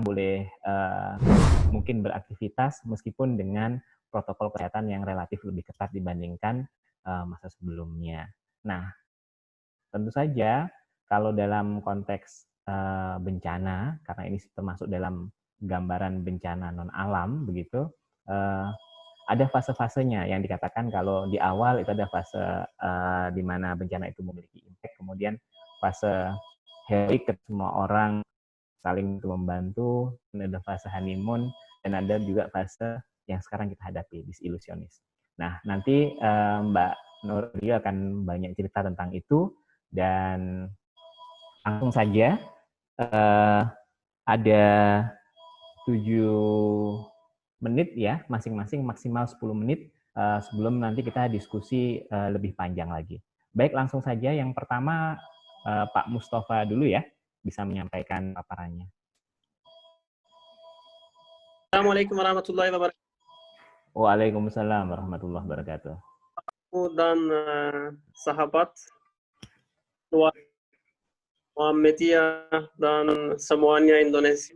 boleh mungkin beraktivitas meskipun dengan protokol kesehatan yang relatif lebih ketat dibandingkan masa sebelumnya. Nah, tentu saja kalau dalam konteks bencana, karena ini termasuk dalam gambaran bencana non alam begitu, ada fase-fasenya yang dikatakan kalau di awal itu ada fase di mana bencana itu memiliki impact, kemudian fase heroik semua orang saling membantu, dan ada fase honeymoon, dan ada juga fase yang sekarang kita hadapi, disilusionis. Nah, nanti Mbak Nuril akan banyak cerita tentang itu, dan langsung saja ada 7 menit ya, masing-masing maksimal 10 menit sebelum nanti kita diskusi lebih panjang lagi. Baik, langsung saja yang pertama Pak Mustafa dulu ya, bisa menyampaikan paparannya. Assalamualaikum warahmatullahi wabarakatuh. Waalaikumsalam warahmatullahi wabarakatuh. Dan sahabat Muhammadiyah dan semuanya Indonesia.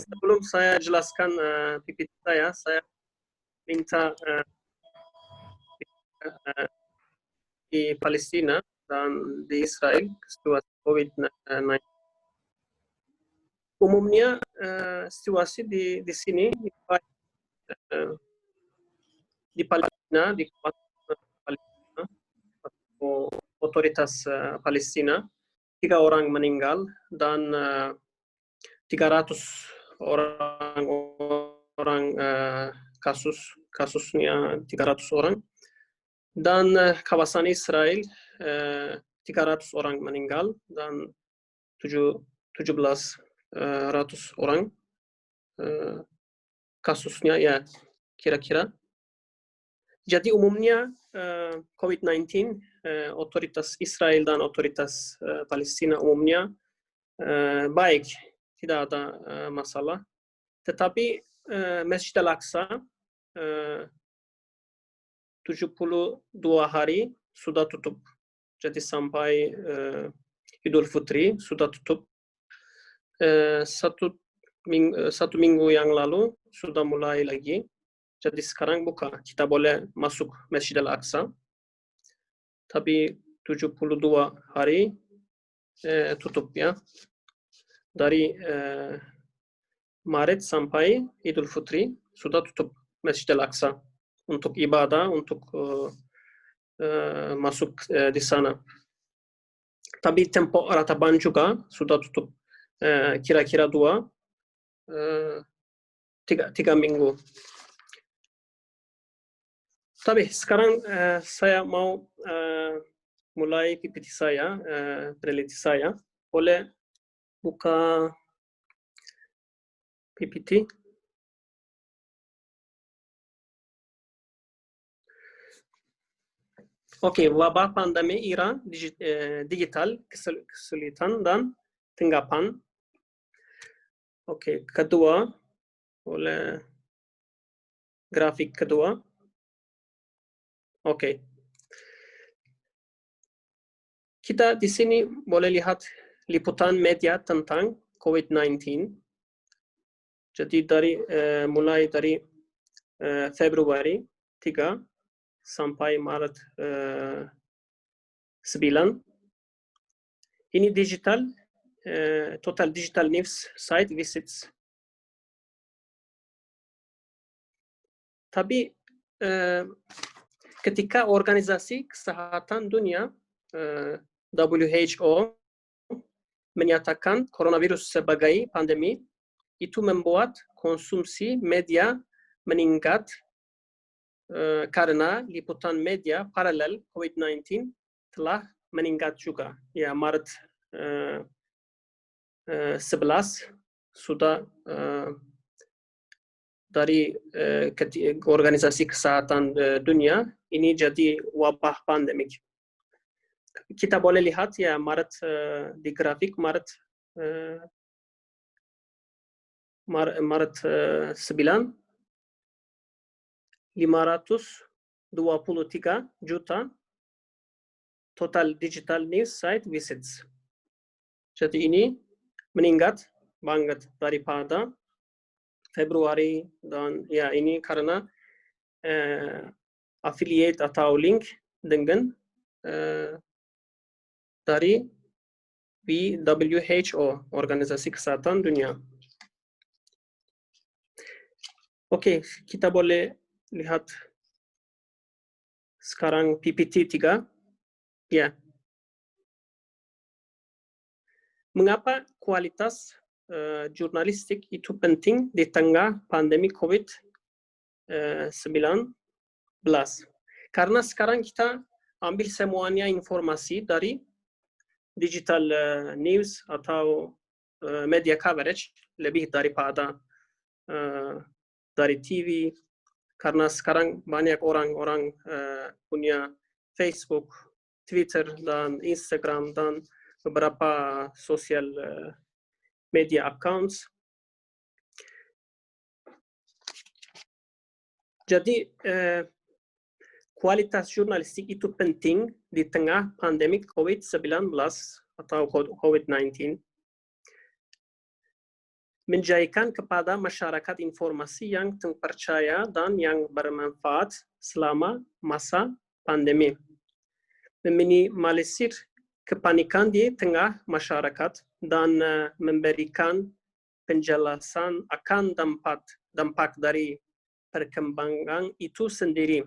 Sebelum saya jelaskan PPT saya minta di Palestina dan di Israel situasi COVID-19. Umumnya situasi di sini di Palestina, di Palestina, atau otoritas Palestina, 3 orang meninggal dan 300 orang kasusnya 300 orang, dan kawasan Israel 300 orang meninggal dan 1700 orang kasusnya ya kira-kira. Jadi umumnya COVID-19 otoritas Israel dan otoritas Palestina umumnya baik, tidak ada masalah. Tetapi Masjid Al-Aqsa 72 hari sudah tutup. Jadi sampai Idul Fitri sudah tutup. Satu minggu yang lalu sudah mulai lagi. Jadi sekarang buka. Kita boleh masuk Masjid Al-Aqsa. Tapi 72 hari tutup ya. Dari Maret sampai Idul Fitri sudah tutup Masjid Al-Aqsa untuk ibadah, untuk masuk di sana. Tapi tempo Rataban juga sudah tutup kira-kira 3 minggu. Tapi sekarang saya mau mulai PPT saya, peneliti saya. Boleh buka PPT. Oke, wabah pandemi era digital kesulitan dan tanggapan. Oke, kedua, boleh grafik kedua. Oke. Kita di sini boleh lihat liputan media tentang COVID-19. Jadi mulai dari Februari 3 sampai Maret 9. Ini digital, total digital news site visits. Tapi ketika Organisasi Kesehatan Dunia WHO menyatakan coronavirus sebagai pandemi, itu membuat konsumsi media meningkat karena liputan media paralel COVID-19 telah meningkat juga. Ya, Maret 11 sudah dari Organisasi Kesehatan Dunia ini jadi wabah pandemik. Kita boleh lihat ya Maret di grafik Maret 9 523 juta total digital news site visits. Jadi ini meningkat banget daripada Februari, dan ya ini karena affiliate atau link dengan dari WHO, Organisasi Kesehatan Dunia. Oke, kita boleh lihat sekarang PPT 3. Ya. Mengapa kualitas jurnalistik itu penting di tengah pandemi COVID-19? Karena sekarang kita ambil semuanya informasi dari digital news atau media coverage lebih daripada dari TV, karena sekarang banyak orang-orang punya Facebook, Twitter, dan Instagram, dan beberapa sosial media accounts. Jadi kualitas jurnalistik itu penting di tengah pandemi COVID-19 atau COVID-19. Menjadikan kepada masyarakat informasi yang terpercaya dan yang bermanfaat selama masa pandemi. Meminimalisir kepanikan di tengah masyarakat dan memberikan penjelasan akan dampak dari perkembangan itu sendiri.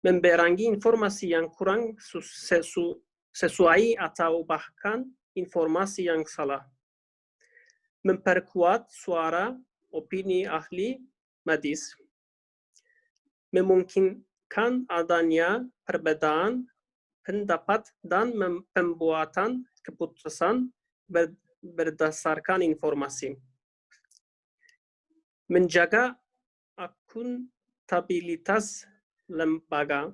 Memberangi informasi yang kurang sesuai atau bahkan informasi yang salah. Memperkuat suara opini ahli medis, memungkinkan adanya perbedaan pendapat dan pembuatan keputusan berdasarkan informasi, menjaga akuntabilitas lembaga,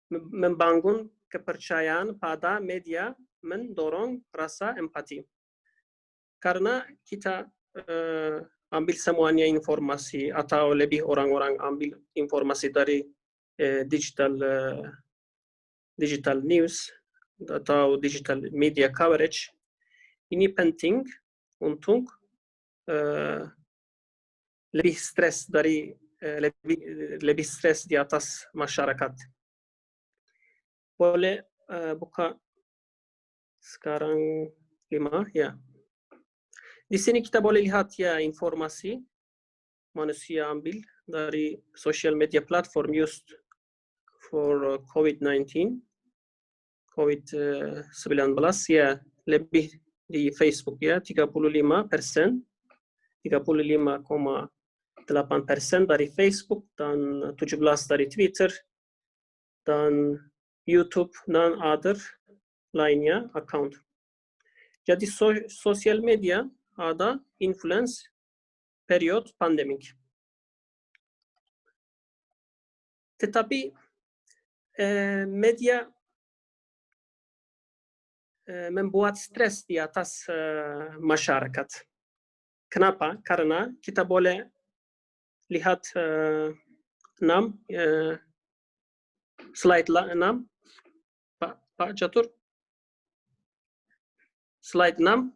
membangun kepercayaan pada media, mendorong rasa empati. Karena kita ambil semuanya informasi, atau lebih orang-orang ambil informasi dari digital news atau digital media coverage, ini penting untuk lebih stres di atas masyarakat. Boleh buka sekarang 5 ya. Di sini kita boleh lihat ya informasi manusia ambil dari social media platform used for COVID-19 ya, lebih di Facebook ya, 35%, 35,8% dari Facebook, dan 17% dari Twitter, dan YouTube, dan other lainnya account. Jadi sosial media ada influence period pandemik. Tetapi media membuat stres di atas masyarakat. Kenapa? Karena kita boleh lihat 6 slide 6, Pak Catur. Slide 6.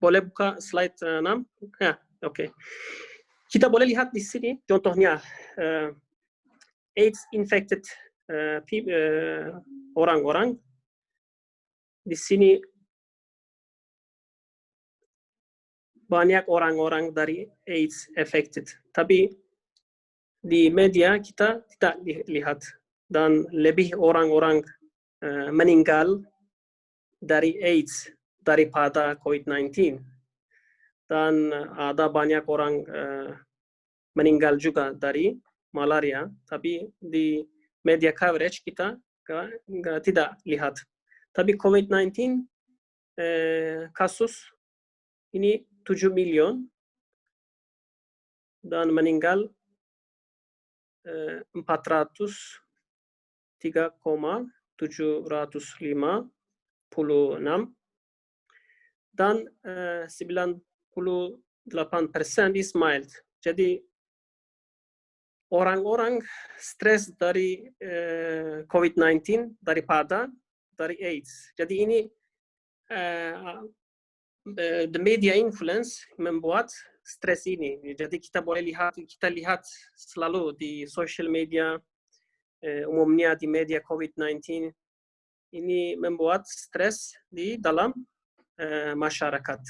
Boleh buka slide 6? Ya, oke. Kita boleh lihat di sini contohnya AIDS infected orang-orang. Di sini banyak orang-orang dari AIDS affected, tapi di media kita tidak lihat, dan lebih orang-orang meninggal dari AIDS daripada COVID-19, dan ada banyak orang meninggal juga dari malaria, tapi di media coverage kita tidak lihat. Tapi COVID-19 kasus ini 7 million dan meninggal 403,756 dan 98% is mild. Jadi orang-orang stres dari COVID-19 daripada dari AIDS. Jadi ini the media influence membuat stres ini. Jadi kita lihat selalu di social media, umumnya di media COVID-19, ini membuat stres di dalam masyarakat.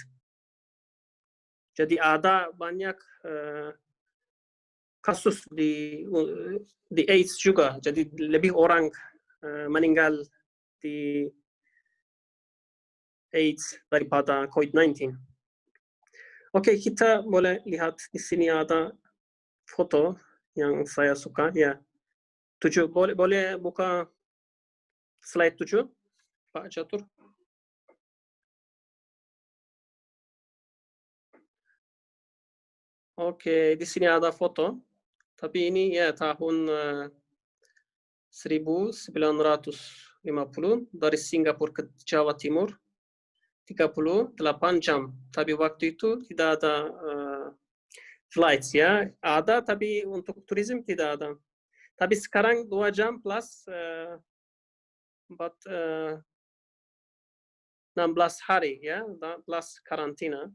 Jadi ada banyak kasus di AIDS juga. Jadi lebih orang meninggal di AIDS daripada COVID-19. Oke, kita boleh lihat di sini ada foto yang saya suka. Ya, 7. Boleh buka slide 7, Pak Catur. Oke, di sini ada foto. Tapi ini ya tahun 1950 dari Singapura ke Jawa Timur, 38 jam. Tapi waktu itu tidak ada flights ya. Ada tapi untuk turisme tidak ada. Tapi sekarang 2 jam plus 16 hari ya, plus karantina.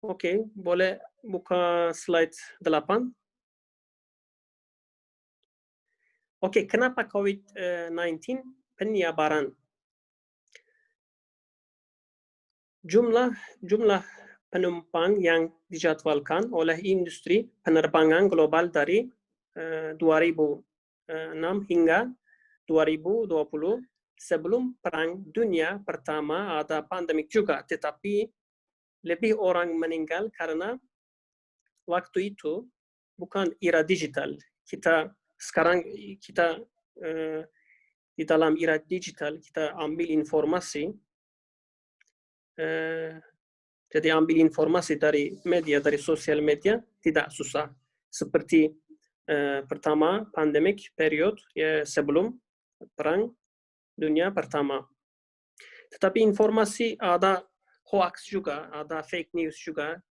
Oke, boleh buka slide 8. Oke, kenapa COVID-19 penyebaran? Jumlah penumpang yang dijadwalkan oleh industri penerbangan global dari 2006 hingga 2020 sebelum Perang Dunia Pertama ada pandemik juga, tetapi lebih orang meninggal karena waktu itu bukan era digital. Sekarang kita di dalam era digital kita ambil informasi. Jadi ambil informasi dari media, dari sosial media tidak susah. Seperti pertama pandemik period sebelum Perang Dunia Pertama. Tetapi informasi ada hoax juga, ada fake news juga.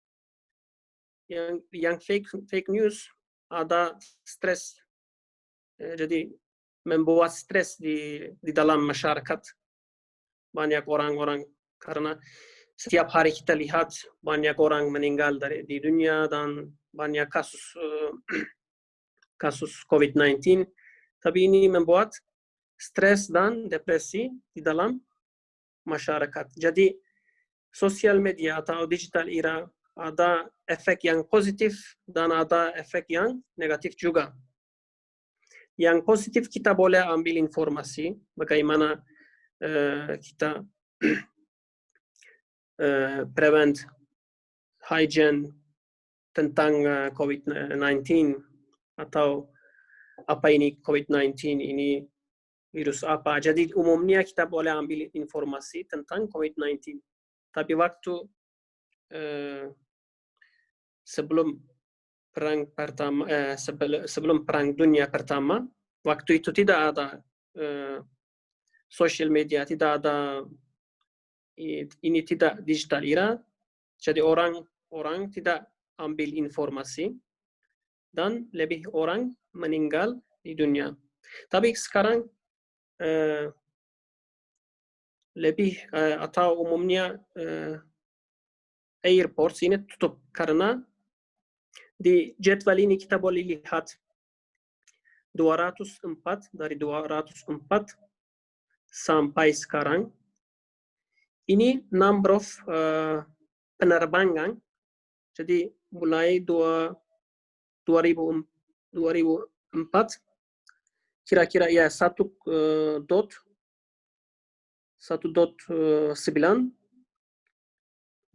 Yang fake news ada stres. Jadi membuat stres di dalam masyarakat. Banyak orang-orang karena setiap hari kita lihat banyak orang meninggal di dunia dan banyak kasus COVID-19. Tapi ini membuat stres dan depresi di dalam masyarakat. Jadi sosial media atau digital era ada efek yang positif dan ada efek yang negatif juga. Yang positif kita boleh ambil informasi bagaimana kita prevent hygiene tentang COVID-19 atau apa ini COVID-19, ini virus apa. Jadi umumnya kita boleh ambil informasi tentang COVID-19. Tapi waktu sebelum Perang Dunia Pertama, waktu itu tidak ada social media, tidak ada, ini tidak digital era. Jadi orang tidak ambil informasi dan lebih orang meninggal di dunia. Tapi sekarang lebih atau umumnya airports ini tutup karena di jadwal ini kita boleh lihat 204 sampai sekarang ini number of penerbangan. Jadi mulai 2004 kira-kira ya 1.9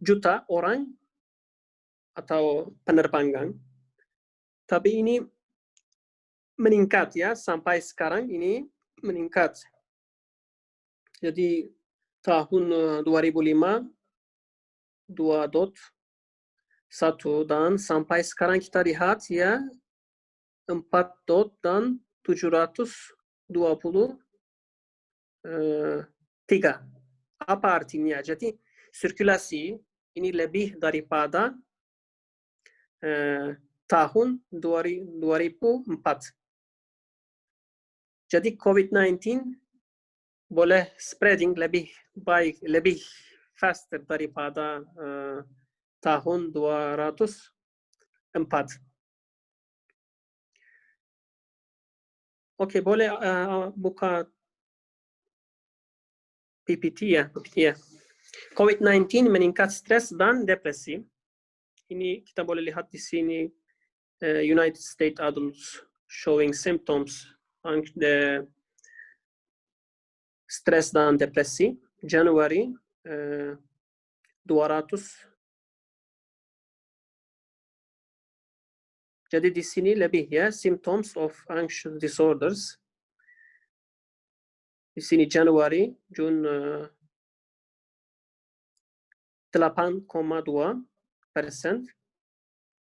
juta orang atau penerbangan. Tapi ini meningkat ya, sampai sekarang ini meningkat. Jadi tahun 2005 2.1 dan sampai sekarang kita lihat ya 4.723. Apa artinya? Jadi sirkulasi ini lebih daripada tahun 2004. Jadi COVID-19 boleh spreading lebih baik, lebih faster daripada tahun 204. Oke, boleh buka PPT ya. COVID-19 meningkat stres dan depresi. Ini kita boleh lihat di sini United States adults showing symptoms on the stress dan depresi. Januari 200. Jadi di sini lebih ya, symptoms of anxious disorders. Di sini Januari, Jun 8,2%,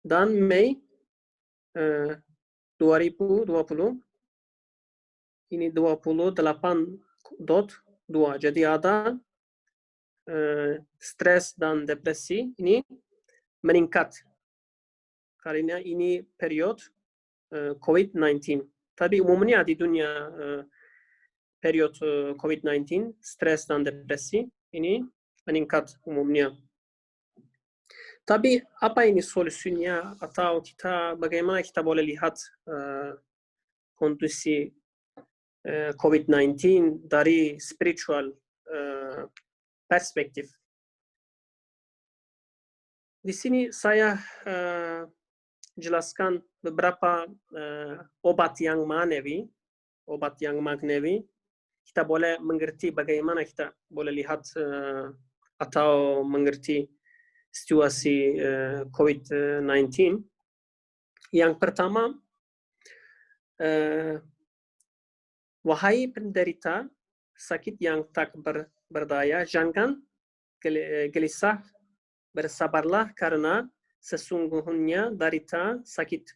dan Mei 2020 ini 28,2. Jadi ada stres dan depresi ini meningkat karena ini periode COVID-19. Tapi umumnya di dunia periode COVID-19, stres dan depresi ini meningkat umumnya. Tapi apa ini solusinya, atau bagaimana kita boleh lihat kondisi COVID-19 dari spiritual perspektif? Di sini saya jelaskan beberapa obat yang magnevi. Kita boleh mengerti bagaimana kita boleh lihat atau mengerti situasi COVID-19. Yang pertama, wahai penderita sakit yang tak berdaya, jangan gelisah, bersabarlah karena sesungguhnya derita sakit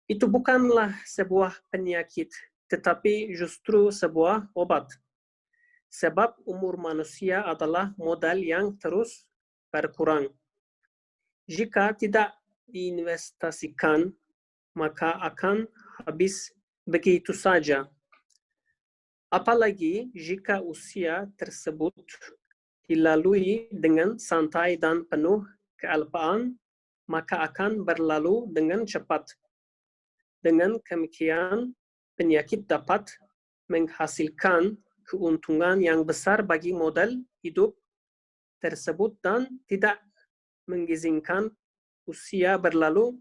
itu bukanlah sebuah penyakit, tetapi justru sebuah obat. Sebab umur manusia adalah modal yang terus berkurang. Jika tidak diinvestasikan, maka akan habis begitu saja. Apalagi jika usia tersebut dilalui dengan santai dan penuh kealpaan, maka akan berlalu dengan cepat. Dengan demikian, penyakit dapat menghasilkan keuntungan yang besar bagi modal hidup tersebut dan tidak mengizinkan usia berlalu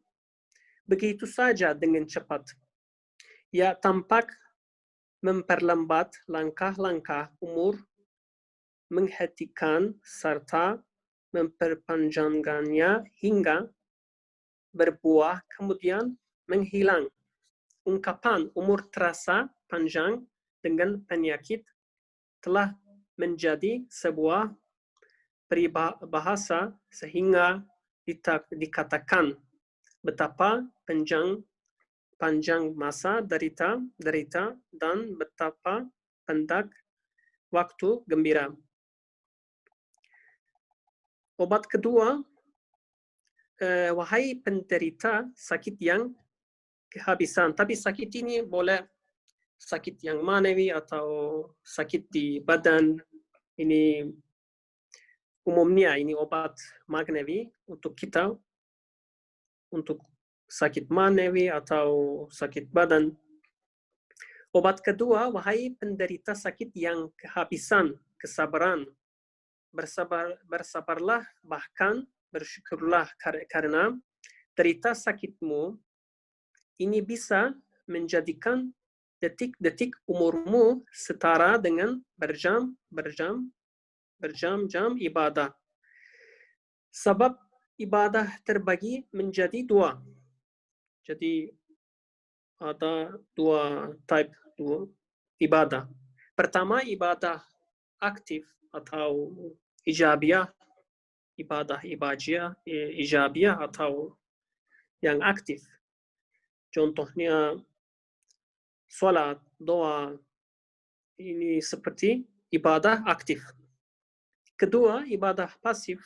begitu saja dengan cepat. Ia tampak memperlambat langkah-langkah umur, menghentikan serta memperpanjangkannya hingga berbuah kemudian menghilang. Ungkapan umur terasa panjang dengan penyakit telah menjadi sebuah peribahasa sehingga dikatakan betapa panjang masa derita dan betapa pendek waktu gembira. Obat kedua, wahai penderita sakit yang kehabisan. Tapi sakit ini boleh sakit yang magnevi atau sakit di badan. Ini umumnya ini obat magnevi untuk kita, untuk sakit magnevi atau sakit badan. Obat kedua, wahai penderita sakit yang kehabisan kesabaran, bersabarlah, bahkan bersyukurlah karena derita sakitmu ini bisa menjadikan detik-detik umurmu setara dengan berjam-jam ibadah. Sebab ibadah terbagi menjadi dua. Jadi ada dua type ibadah. Pertama, ibadah aktif atau ijabiyah, ibadah ijabiyah atau yang aktif. Contohnya salat, doa, ini seperti ibadah aktif. Kedua, ibadah pasif,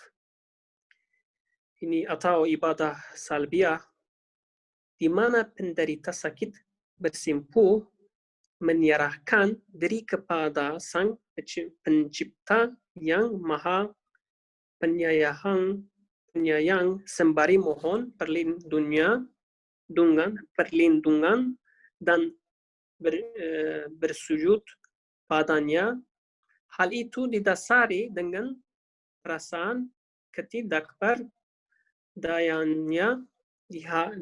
ini atau ibadah salbiyah, di mana penderita sakit bersimpuh menyerahkan diri kepada Sang Pencipta yang Maha Penyayang sembari mohon perlindungan dan bersujud padanya. Hal itu didasari dengan perasaan ketidakberdayaannya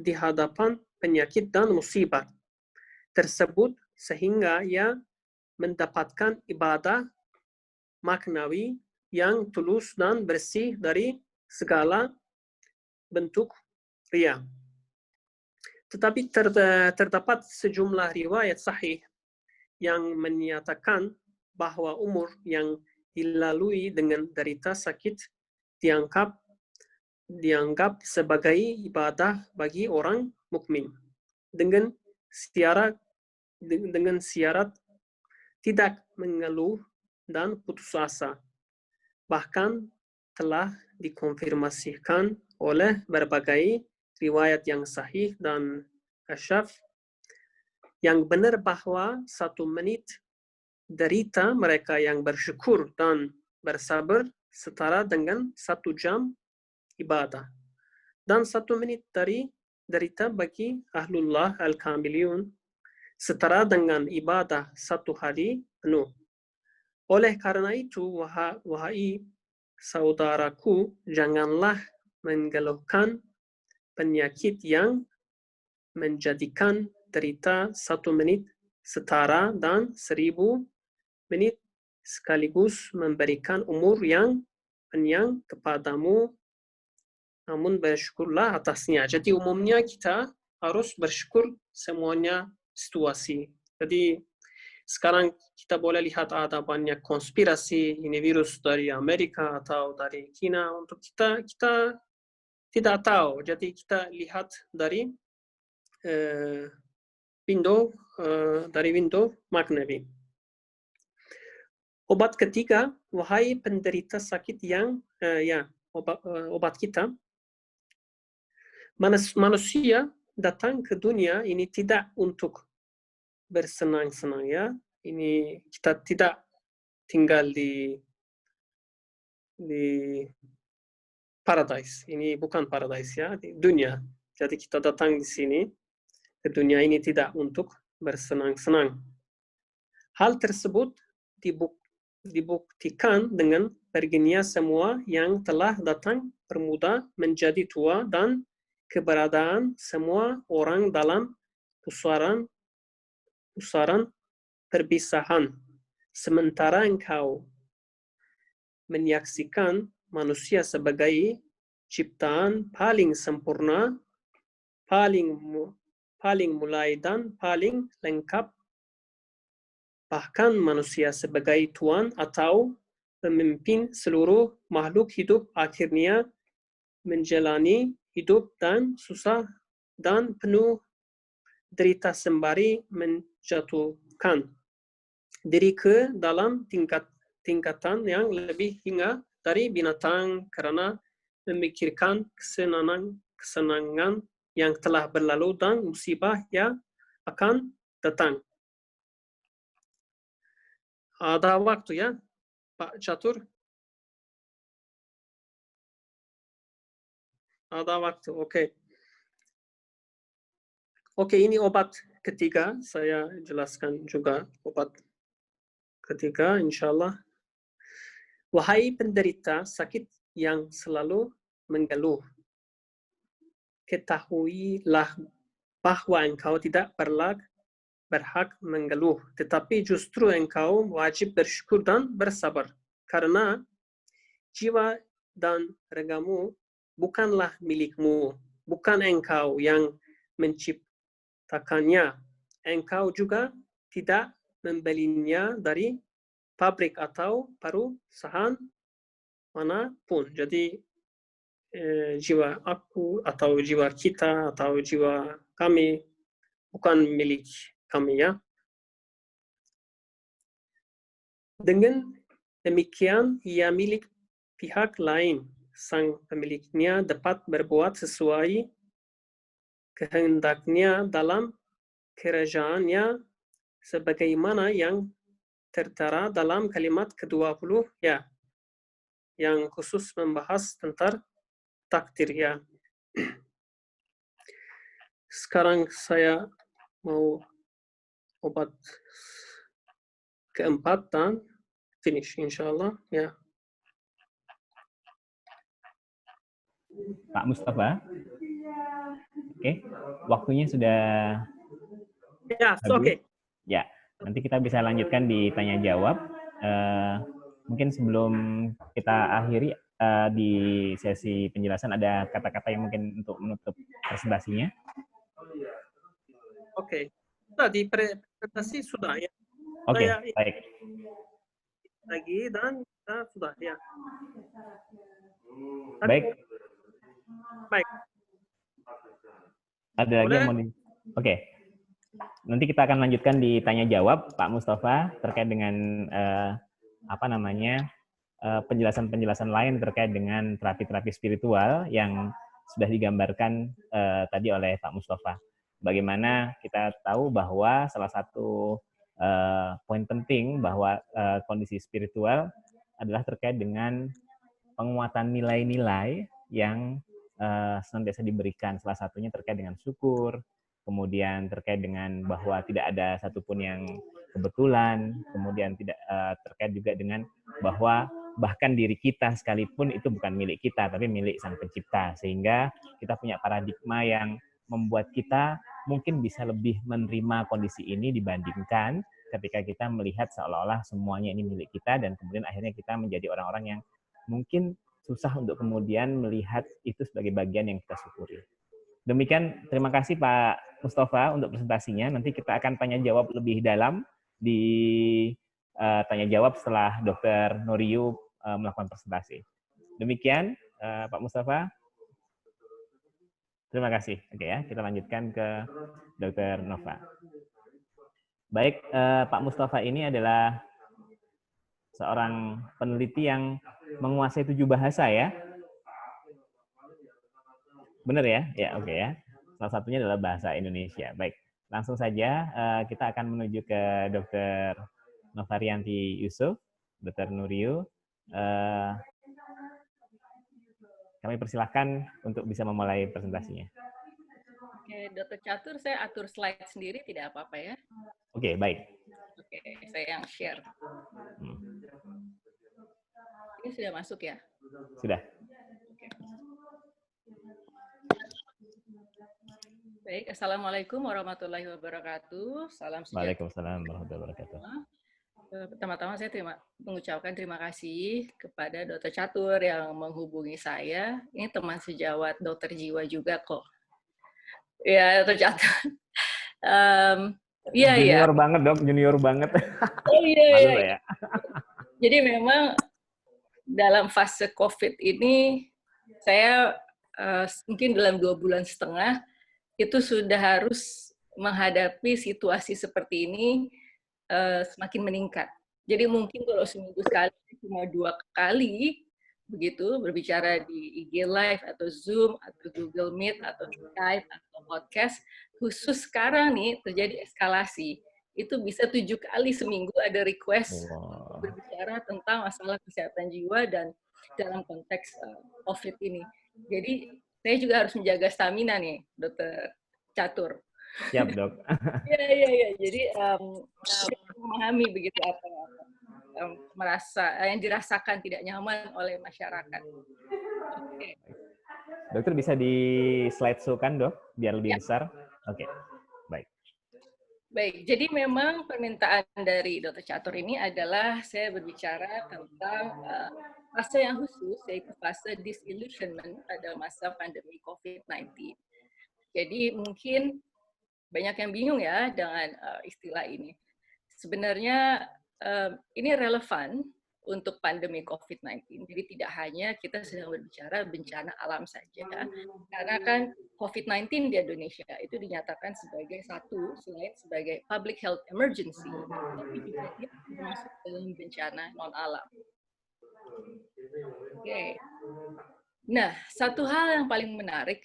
di hadapan penyakit dan musibah tersebut, sehingga ia mendapatkan ibadah maknawi yang tulus dan bersih dari segala bentuk riya. Tetapi terdapat sejumlah riwayat sahih yang menyatakan bahwa umur yang dilalui dengan derita sakit dianggap sebagai ibadah bagi orang mukmin dengan syarat tidak mengeluh dan putus asa. Bahkan telah dikonfirmasikan oleh berbagai riwayat yang sahih dan kasyaf yang benar bahwa 1 menit derita mereka yang bersyukur dan bersabar setara dengan 1 jam ibadah. Dan 1 menit dari derita bagi Ahlullah Al-Kamilun setara dengan ibadah 1 hari penuh. Oleh karena itu, wahai saudaraku, janganlah mengeluhkan penyakit yang menjadikan derita 1 menit setara dan 1000 menit sekaligus memberikan umur yang panjang kepadamu, namun bersyukurlah atasnya. Jadi umumnya kita harus bersyukur semuanya situasi. Jadi sekarang kita boleh lihat ada banyak konspirasi, ini virus dari Amerika atau dari China. Untuk kita tidak tahu. Jadi kita lihat dari window magnevi. Obat ketiga, wahai penderita sakit yang obat kita. Manusia datang ke dunia ini tidak untuk bersenang-senang, ya. Ini kita tidak tinggal di paradise. Ini bukan paradise, ya, di dunia. Jadi kita datang di sini ke dunia ini tidak untuk bersenang-senang. Hal tersebut dibuktikan dengan perginya semua yang telah datang bermuda menjadi tua dan keberadaan semua orang dalam pusaran perpisahan. Sementara engkau menyaksikan manusia sebagai ciptaan paling sempurna, paling mulai dan paling lengkap, bahkan manusia sebagai tuan atau pemimpin seluruh makhluk hidup akhirnya menjalani hidup dan susah dan penuh derita sembari menjatuhkan diri ke dalam tingkatan yang lebih hingga dari binatang karena memikirkan kesenangan yang telah berlalu dan musibah yang akan datang. Ada waktu, ya, Pak Catur? Ada waktu, oke. Oke, ini obat ketiga. Saya jelaskan juga obat ketiga, insyaAllah. Wahai penderita sakit yang selalu mengeluh, ketahuilah bahwa engkau tidak berhak mengeluh, tetapi justru engkau wajib bersyukur dan bersabar. Karena jiwa dan ragamu bukanlah milikmu, bukan engkau yang menciptakannya. Engkau juga tidak membelinya dari pabrik atau perusahaan manapun. Jadi jiwa aku atau jiwa kita atau jiwa kami bukan milik kami, ya. Dengan demikian, ia milik pihak lain. Sang pemiliknya dapat berbuat sesuai kehendaknya dalam kerajaannya sebagaimana yang tertera dalam kalimat ke-20 ya, yang khusus membahas tentang takdir ya. Sekarang saya mau obat keempat dan finish insyaallah ya. Pak Mustafa, oke, waktunya sudah Ya, habis. oke. Ya, nanti kita bisa lanjutkan di tanya jawab. Mungkin sebelum kita akhiri di sesi penjelasan ada kata-kata yang mungkin untuk menutup presentasinya. Oke. Sudah di presentasi sudah ya. Oke, Saya baik. lagi dan kita sudah ya. Baik. Baik. Ada lagi yang mau di... Oke. Nanti kita akan lanjutkan di tanya jawab Pak Mustafa terkait dengan penjelasan-penjelasan lain terkait dengan terapi-terapi spiritual yang sudah digambarkan tadi oleh Pak Mustafa. Bagaimana kita tahu bahwa salah satu poin penting bahwa kondisi spiritual adalah terkait dengan penguatan nilai-nilai yang senantiasa diberikan. Salah satunya terkait dengan syukur, kemudian terkait dengan bahwa tidak ada satupun yang kebetulan, kemudian tidak terkait juga dengan bahwa bahkan diri kita sekalipun itu bukan milik kita, tapi milik Sang Pencipta. Sehingga kita punya paradigma yang membuat kita mungkin bisa lebih menerima kondisi ini dibandingkan ketika kita melihat seolah-olah semuanya ini milik kita dan kemudian akhirnya kita menjadi orang-orang yang mungkin susah untuk kemudian melihat itu sebagai bagian yang kita syukuri. Demikian, terima kasih Pak Mustafa untuk presentasinya. Nanti kita akan tanya jawab lebih dalam di tanya jawab setelah Dr. Nuriyu melakukan presentasi. Demikian Pak Mustafa. Terima kasih. Oke ya, kita lanjutkan ke Dr. Nova. Baik, Pak Mustafa ini adalah seorang peneliti yang menguasai 7 bahasa ya. Benar ya? Ya, oke ya. Salah satunya adalah bahasa Indonesia. Baik, langsung saja kita akan menuju ke Dr. Novarianti Yusuf, Dr. Nuriyu. Kami persilahkan untuk bisa memulai presentasinya. Oke, Dr. Catur, saya atur slide sendiri, tidak apa-apa ya? Oke, baik. Oke, saya yang share. Ini sudah masuk ya? Sudah. Oke. Baik, Assalamualaikum warahmatullahi wabarakatuh. Salam sejahtera. Waalaikumsalam warahmatullahi wabarakatuh. Pertama-tama saya mengucapkan terima kasih kepada Dr. Catur yang menghubungi saya. Ini teman sejawat dokter jiwa juga kok. Ya, Dr. Catur. Iya, junior banget dok, junior banget. Oh iya, malu iya. Ya. Jadi memang dalam fase COVID ini saya mungkin dalam 2,5 bulan itu sudah harus menghadapi situasi seperti ini semakin meningkat. Jadi mungkin kalau seminggu sekali cuma 2 kali begitu berbicara di IG Live atau Zoom atau Google Meet atau Skype atau podcast, khusus sekarang nih terjadi eskalasi. Itu bisa 7 kali seminggu ada request berbicara tentang masalah kesehatan jiwa dan dalam konteks COVID ini. Jadi saya juga harus menjaga stamina nih, Dr. Catur. Siap dok. Iya. Jadi memahami begitu apa yang dirasakan tidak nyaman oleh masyarakat. Oke. Dokter bisa di slide show kan dok, biar lebih besar. Oke, baik. Baik, jadi memang permintaan dari Dr. Catur ini adalah saya berbicara tentang fase yang khusus, yaitu fase disillusionment pada masa pandemi COVID-19. Jadi mungkin banyak yang bingung ya dengan istilah ini. Sebenarnya ini relevan untuk pandemi COVID-19. Jadi tidak hanya kita sedang berbicara bencana alam saja, karena kan COVID-19 di Indonesia itu dinyatakan sebagai selain sebagai public health emergency, tapi juga dia termasuk dalam bencana non alam. Oke. Nah, satu hal yang paling menarik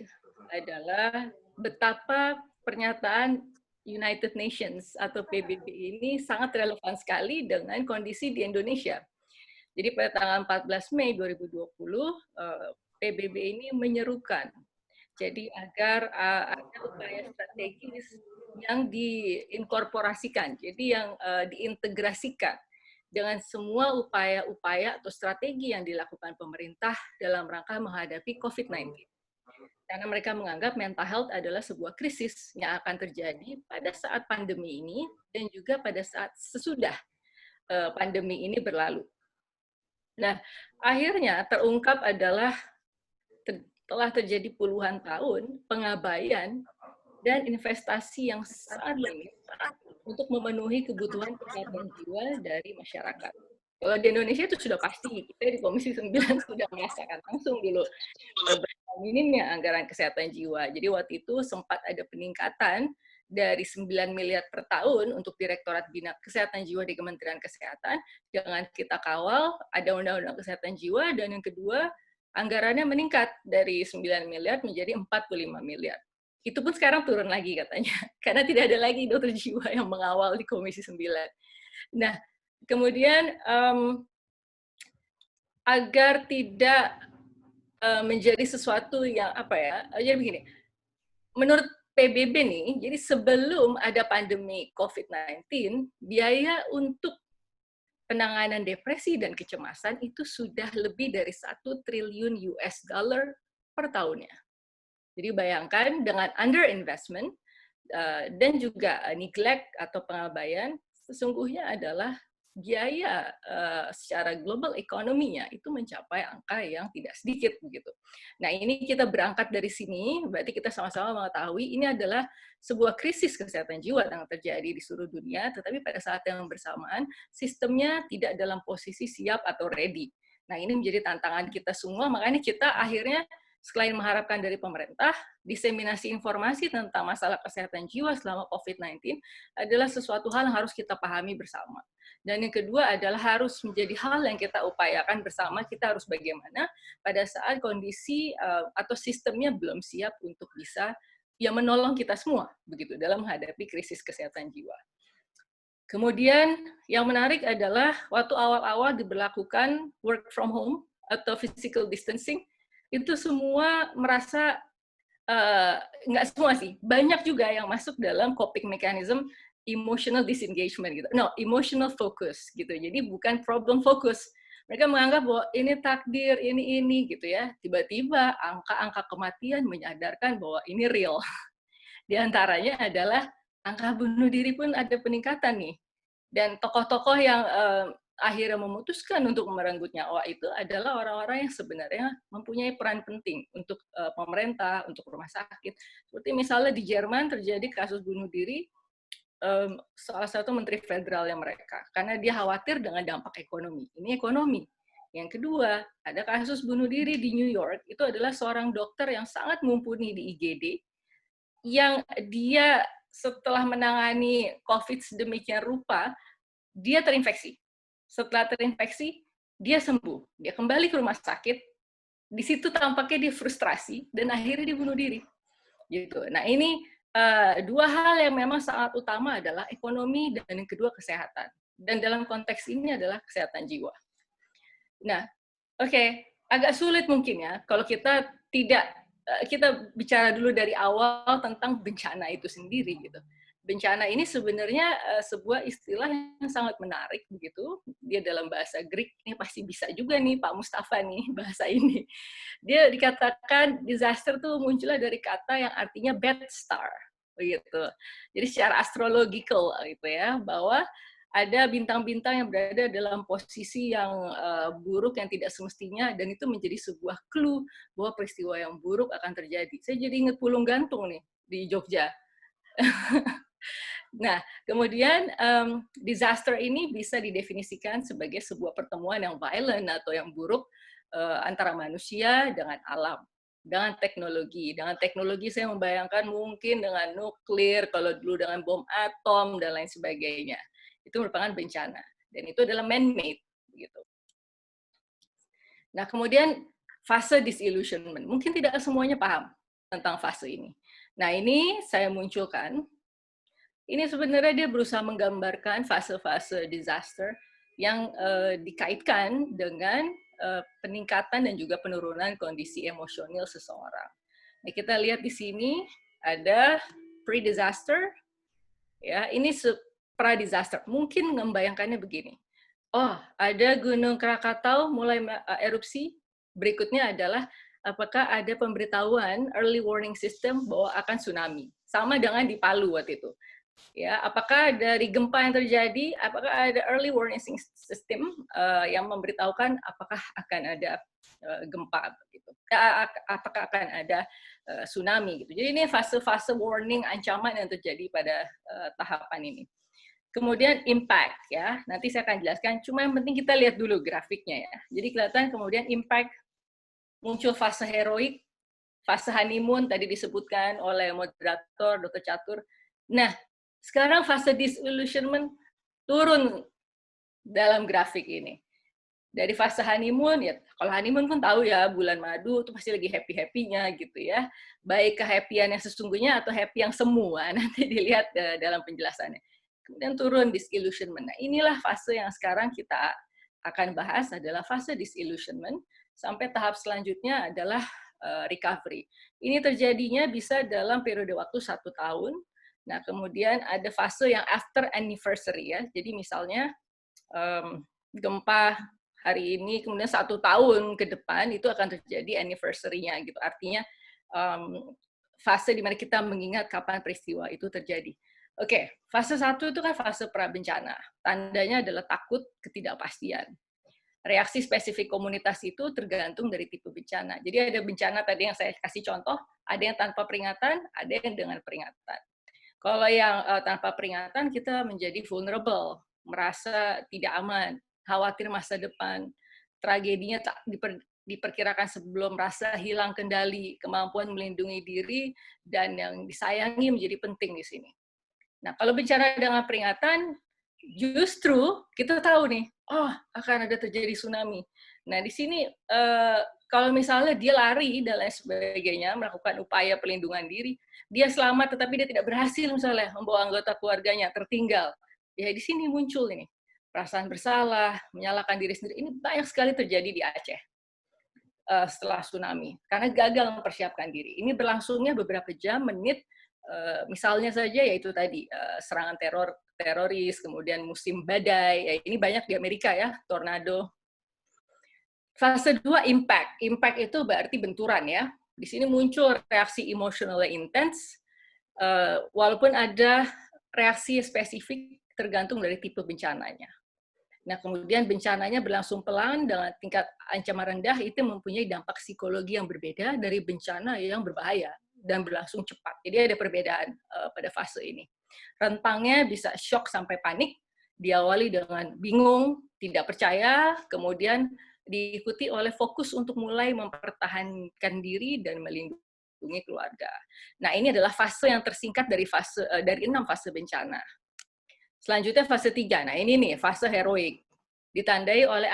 adalah betapa pernyataan United Nations atau PBB ini sangat relevan sekali dengan kondisi di Indonesia. Jadi pada tanggal 14 Mei 2020, PBB ini menyerukan, jadi agar ada upaya strategis yang diinkorporasikan, jadi yang diintegrasikan dengan semua upaya-upaya atau strategi yang dilakukan pemerintah dalam rangka menghadapi COVID-19. Karena mereka menganggap mental health adalah sebuah krisis yang akan terjadi pada saat pandemi ini dan juga pada saat sesudah pandemi ini berlalu. Nah, akhirnya terungkap adalah telah terjadi puluhan tahun pengabaian dan investasi yang sangat limit untuk memenuhi kebutuhan kesehatan jiwa dari masyarakat. Kalau di Indonesia itu sudah pasti, kita di Komisi 9 sudah merasakan langsung dulu minimnya anggaran kesehatan jiwa. Jadi waktu itu sempat ada peningkatan dari 9 miliar per tahun untuk Direktorat Bina Kesehatan Jiwa di Kementerian Kesehatan. Jangan kita kawal, ada Undang-Undang Kesehatan Jiwa, dan yang kedua, anggarannya meningkat dari 9 miliar menjadi 45 miliar. Itu pun sekarang turun lagi katanya, karena tidak ada lagi dokter jiwa yang mengawal di Komisi 9. Nah, kemudian agar tidak menjadi sesuatu yang jadi begini, menurut PBB nih, jadi sebelum ada pandemi COVID-19, biaya untuk penanganan depresi dan kecemasan itu sudah lebih dari 1 triliun US dollar per tahunnya. Jadi bayangkan dengan underinvestment dan juga neglect atau pengabaian, sesungguhnya adalah biaya secara global ekonominya itu mencapai angka yang tidak sedikit begitu. Nah, ini kita berangkat dari sini, berarti kita sama-sama mengetahui ini adalah sebuah krisis kesehatan jiwa yang terjadi di seluruh dunia, tetapi pada saat yang bersamaan sistemnya tidak dalam posisi siap atau ready. Nah, ini menjadi tantangan kita semua, makanya kita akhirnya selain mengharapkan dari pemerintah, diseminasi informasi tentang masalah kesehatan jiwa selama COVID-19 adalah sesuatu hal yang harus kita pahami bersama. Dan yang kedua adalah harus menjadi hal yang kita upayakan bersama, kita harus bagaimana pada saat kondisi atau sistemnya belum siap untuk bisa menolong kita semua begitu dalam menghadapi krisis kesehatan jiwa. Kemudian yang menarik adalah waktu awal-awal diberlakukan work from home atau physical distancing, itu semua merasa, nggak semua sih, banyak juga yang masuk dalam coping mechanism emotional disengagement gitu. No, emotional focus gitu. Jadi bukan problem focus. Mereka menganggap bahwa ini takdir, ini gitu ya. Tiba-tiba angka-angka kematian menyadarkan bahwa ini real. Di antaranya adalah angka bunuh diri pun ada peningkatan nih. Dan tokoh-tokoh yang akhirnya memutuskan untuk merenggut nyawa itu adalah orang-orang yang sebenarnya mempunyai peran penting untuk pemerintah, untuk rumah sakit. Seperti misalnya di Jerman terjadi kasus bunuh diri salah satu menteri federal yang mereka, karena dia khawatir dengan dampak ekonomi. Ini ekonomi. Yang kedua, ada kasus bunuh diri di New York, itu adalah seorang dokter yang sangat mumpuni di IGD, yang dia setelah menangani COVID sedemikian rupa, dia terinfeksi. Setelah terinfeksi, dia sembuh. Dia kembali ke rumah sakit. Di situ tampaknya dia frustrasi dan akhirnya dia bunuh diri. Gitu. Nah, ini dua hal yang memang sangat utama adalah ekonomi dan yang kedua kesehatan. Dan dalam konteks ini adalah kesehatan jiwa. Nah, agak sulit mungkin ya kalau kita bicara dulu dari awal tentang bencana itu sendiri gitu. Bencana ini sebenarnya sebuah istilah yang sangat menarik begitu. Dia dalam bahasa Greek, ini pasti bisa juga nih Pak Mustafa nih bahasa ini. Dia dikatakan disaster tuh munculnya dari kata yang artinya bad star begitu. Jadi secara astrological gitu ya, bahwa ada bintang-bintang yang berada dalam posisi yang buruk yang tidak semestinya, dan itu menjadi sebuah clue bahwa peristiwa yang buruk akan terjadi. Saya jadi ingat Pulung Gantung nih di Jogja. Nah, kemudian disaster ini bisa didefinisikan sebagai sebuah pertemuan yang violent atau yang buruk antara manusia dengan alam, dengan teknologi. Dengan teknologi saya membayangkan mungkin dengan nuklir, kalau dulu dengan bom atom, dan lain sebagainya. Itu merupakan bencana. Dan itu adalah man-made. Gitu. Nah, kemudian fase disillusionment. Mungkin tidak semuanya paham tentang fase ini. Nah, ini saya munculkan. Ini sebenarnya dia berusaha menggambarkan fase-fase disaster yang dikaitkan dengan peningkatan dan juga penurunan kondisi emosional seseorang. Nah, kita lihat di sini ada pre-disaster, ya. Ini pra-disaster. Mungkin membayangkannya begini. Oh, ada Gunung Krakatau mulai erupsi. Berikutnya adalah apakah ada pemberitahuan early warning system bahwa akan tsunami. Sama dengan di Palu waktu itu. Ya, apakah dari gempa yang terjadi, apakah ada early warning system yang memberitahukan apakah akan ada gempa gitu. Apakah akan ada tsunami gitu. Jadi ini fase-fase warning ancaman yang terjadi pada tahapan ini. Kemudian impact, ya. Nanti saya akan jelaskan. Cuma yang penting kita lihat dulu grafiknya, ya. Jadi kelihatan kemudian impact, muncul fase heroik, fase honeymoon tadi disebutkan oleh moderator Dr. Catur. Nah, sekarang fase disillusionment turun dalam grafik ini. Dari fase honeymoon, ya kalau honeymoon kan tahu ya, bulan madu itu pasti lagi happy-happynya gitu ya. Baik kehappian yang sesungguhnya atau happy yang semu, nanti dilihat dalam penjelasannya. Kemudian turun disillusionment. Nah, inilah fase yang sekarang kita akan bahas adalah fase disillusionment, sampai tahap selanjutnya adalah recovery. Ini terjadinya bisa dalam periode waktu 1 tahun. Nah, kemudian ada fase yang after anniversary, ya. Jadi misalnya gempa hari ini, kemudian 1 tahun ke depan itu akan terjadi anniversary-nya gitu. Artinya fase di mana kita mengingat kapan peristiwa itu terjadi. Oke, fase 1 itu kan fase pra-bencana. Tandanya adalah takut, ketidakpastian. Reaksi spesifik komunitas itu tergantung dari tipe bencana. Jadi ada bencana tadi yang saya kasih contoh, ada yang tanpa peringatan, ada yang dengan peringatan. Kalau yang tanpa peringatan, kita menjadi vulnerable, merasa tidak aman, khawatir masa depan, tragedinya tak diperkirakan sebelum rasa hilang kendali, kemampuan melindungi diri, dan yang disayangi menjadi penting di sini. Nah, kalau bicara dengan peringatan, justru kita tahu nih, oh akan ada terjadi tsunami. Nah, di sini kalau misalnya dia lari dan lain sebagainya, melakukan upaya pelindungan diri, dia selamat tetapi dia tidak berhasil misalnya membawa anggota keluarganya tertinggal. Ya di sini muncul ini perasaan bersalah, menyalahkan diri sendiri. Ini banyak sekali terjadi di Aceh setelah tsunami karena gagal mempersiapkan diri. Ini berlangsungnya beberapa jam, menit. Misalnya saja yaitu tadi serangan teroris, kemudian musim badai, ya ini banyak di Amerika ya, tornado. Fase 2 impact. Impact itu berarti benturan ya. Di sini muncul reaksi emosional intens, walaupun ada reaksi spesifik tergantung dari tipe bencananya. Nah, kemudian bencananya berlangsung pelan dengan tingkat ancaman rendah, itu mempunyai dampak psikologi yang berbeda dari bencana yang berbahaya dan berlangsung cepat. Jadi ada perbedaan pada fase ini. Rentangnya bisa shock sampai panik, diawali dengan bingung, tidak percaya, kemudian diikuti oleh fokus untuk mulai mempertahankan diri dan melindungi keluarga. Nah, ini adalah fase yang tersingkat dari 6 fase bencana. Selanjutnya fase 3. Nah, ini nih fase heroik. Ditandai oleh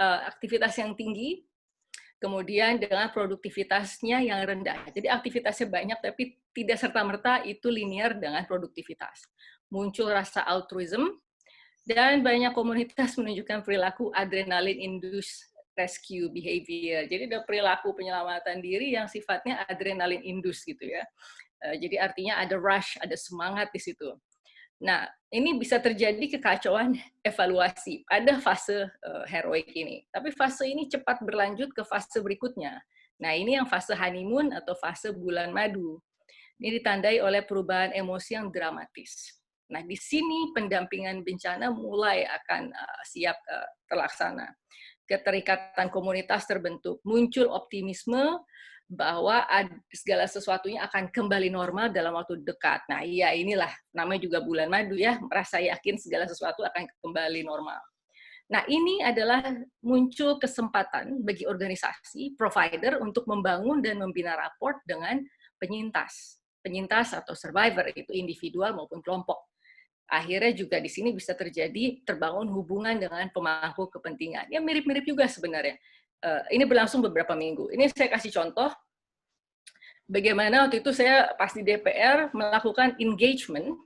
aktivitas yang tinggi, kemudian dengan produktivitasnya yang rendah. Jadi aktivitasnya banyak, tapi tidak serta-merta itu linear dengan produktivitas. Muncul rasa altruism, dan banyak komunitas menunjukkan perilaku adrenaline-induced rescue behavior. Jadi ada perilaku penyelamatan diri yang sifatnya adrenaline-induced gitu ya. Jadi artinya ada rush, ada semangat di situ. Nah, ini bisa terjadi kekacauan evaluasi pada fase heroik ini. Tapi fase ini cepat berlanjut ke fase berikutnya. Nah, ini yang fase honeymoon atau fase bulan madu. Ini ditandai oleh perubahan emosi yang dramatis. Nah, di sini pendampingan bencana mulai akan siap terlaksana. Keterikatan komunitas terbentuk, muncul optimisme bahwa segala sesuatunya akan kembali normal dalam waktu dekat. Nah, iya inilah namanya juga bulan madu ya, merasa yakin segala sesuatu akan kembali normal. Nah, ini adalah muncul kesempatan bagi organisasi, provider untuk membangun dan membina raport dengan penyintas. Penyintas atau survivor, itu individual maupun kelompok. Akhirnya juga di sini bisa terjadi terbangun hubungan dengan pemangku kepentingan. Ya mirip-mirip juga sebenarnya. Ini berlangsung beberapa minggu. Ini saya kasih contoh. bagaimana waktu itu saya pas di DPR melakukan engagement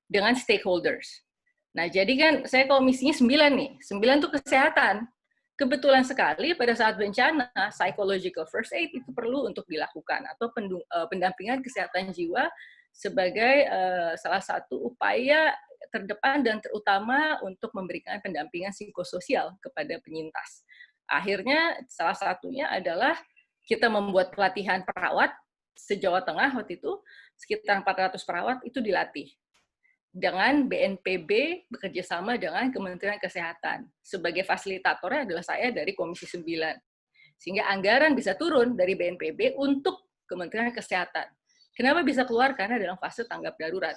dengan stakeholders. Nah, jadi kan saya komisinya 9 nih. 9 itu kesehatan. Kebetulan sekali pada saat bencana, psychological first aid itu perlu untuk dilakukan, atau pendampingan kesehatan jiwa sebagai salah satu upaya terdepan dan terutama untuk memberikan pendampingan psikososial kepada penyintas. Akhirnya salah satunya adalah kita membuat pelatihan perawat se-Jawa Tengah waktu itu, sekitar 400 perawat itu dilatih. Dengan BNPB bekerja sama dengan Kementerian Kesehatan. Sebagai fasilitatornya adalah saya dari Komisi 9. Sehingga anggaran bisa turun dari BNPB untuk Kementerian Kesehatan. Kenapa bisa keluar? Karena dalam fase tanggap darurat.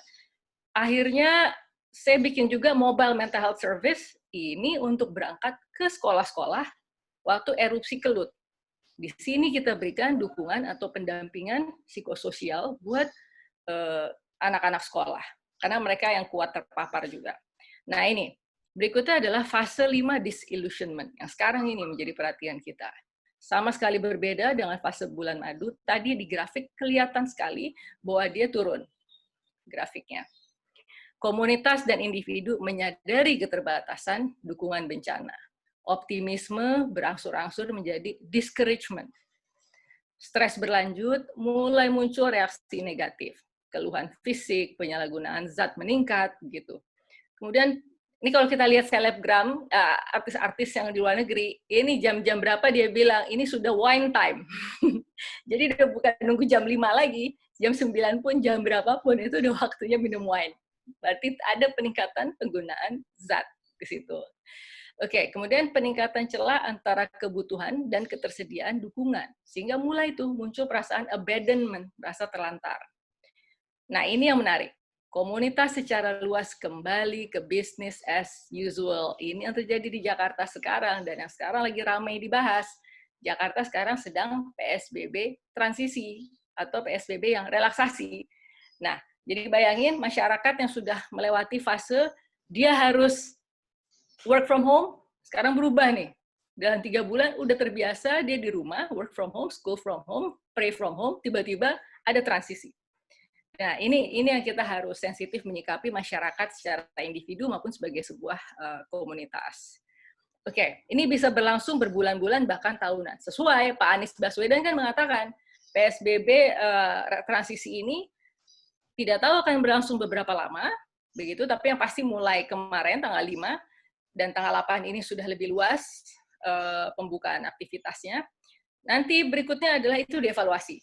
Akhirnya saya bikin juga mobile mental health service ini untuk berangkat ke sekolah-sekolah waktu erupsi Kelut. Di sini kita berikan dukungan atau pendampingan psikososial buat anak-anak sekolah. Karena mereka yang kuat terpapar juga. Nah ini, berikutnya adalah fase 5 disillusionment, yang sekarang ini menjadi perhatian kita. Sama sekali berbeda dengan fase bulan madu, tadi di grafik kelihatan sekali bahwa dia turun grafiknya. Komunitas dan individu menyadari keterbatasan dukungan bencana. Optimisme berangsur-angsur menjadi discouragement. Stres berlanjut, mulai muncul reaksi negatif. Keluhan fisik, penyalahgunaan zat meningkat, gitu. Kemudian, ini kalau kita lihat selebgram, artis-artis yang di luar negeri, ini jam-jam berapa dia bilang, ini sudah wine time. Jadi dia bukan nunggu jam 5 lagi, jam 9 pun, jam berapapun, itu udah waktunya minum wine. Berarti ada peningkatan penggunaan zat di situ. Oke, kemudian peningkatan celah antara kebutuhan dan ketersediaan dukungan. Sehingga mulai tuh muncul perasaan abandonment, merasa terlantar. Nah, ini yang menarik. Komunitas secara luas kembali ke business as usual. Ini yang terjadi di Jakarta sekarang, dan yang sekarang lagi ramai dibahas. Jakarta sekarang sedang PSBB transisi, atau PSBB yang relaksasi. Nah, jadi bayangin masyarakat yang sudah melewati fase, dia harus work from home, sekarang berubah nih. Dalam 3 bulan udah terbiasa, dia di rumah, work from home, school from home, pray from home, tiba-tiba ada transisi. Nah, ini yang kita harus sensitif menyikapi masyarakat secara individu maupun sebagai sebuah komunitas. Oke, ini bisa berlangsung berbulan-bulan bahkan tahunan. Sesuai Pak Anies Baswedan kan mengatakan PSBB transisi ini tidak tahu akan berlangsung beberapa lama, begitu. Tapi yang pasti mulai kemarin tanggal 5 dan tanggal 8 ini sudah lebih luas pembukaan aktivitasnya. Nanti berikutnya adalah itu dievaluasi.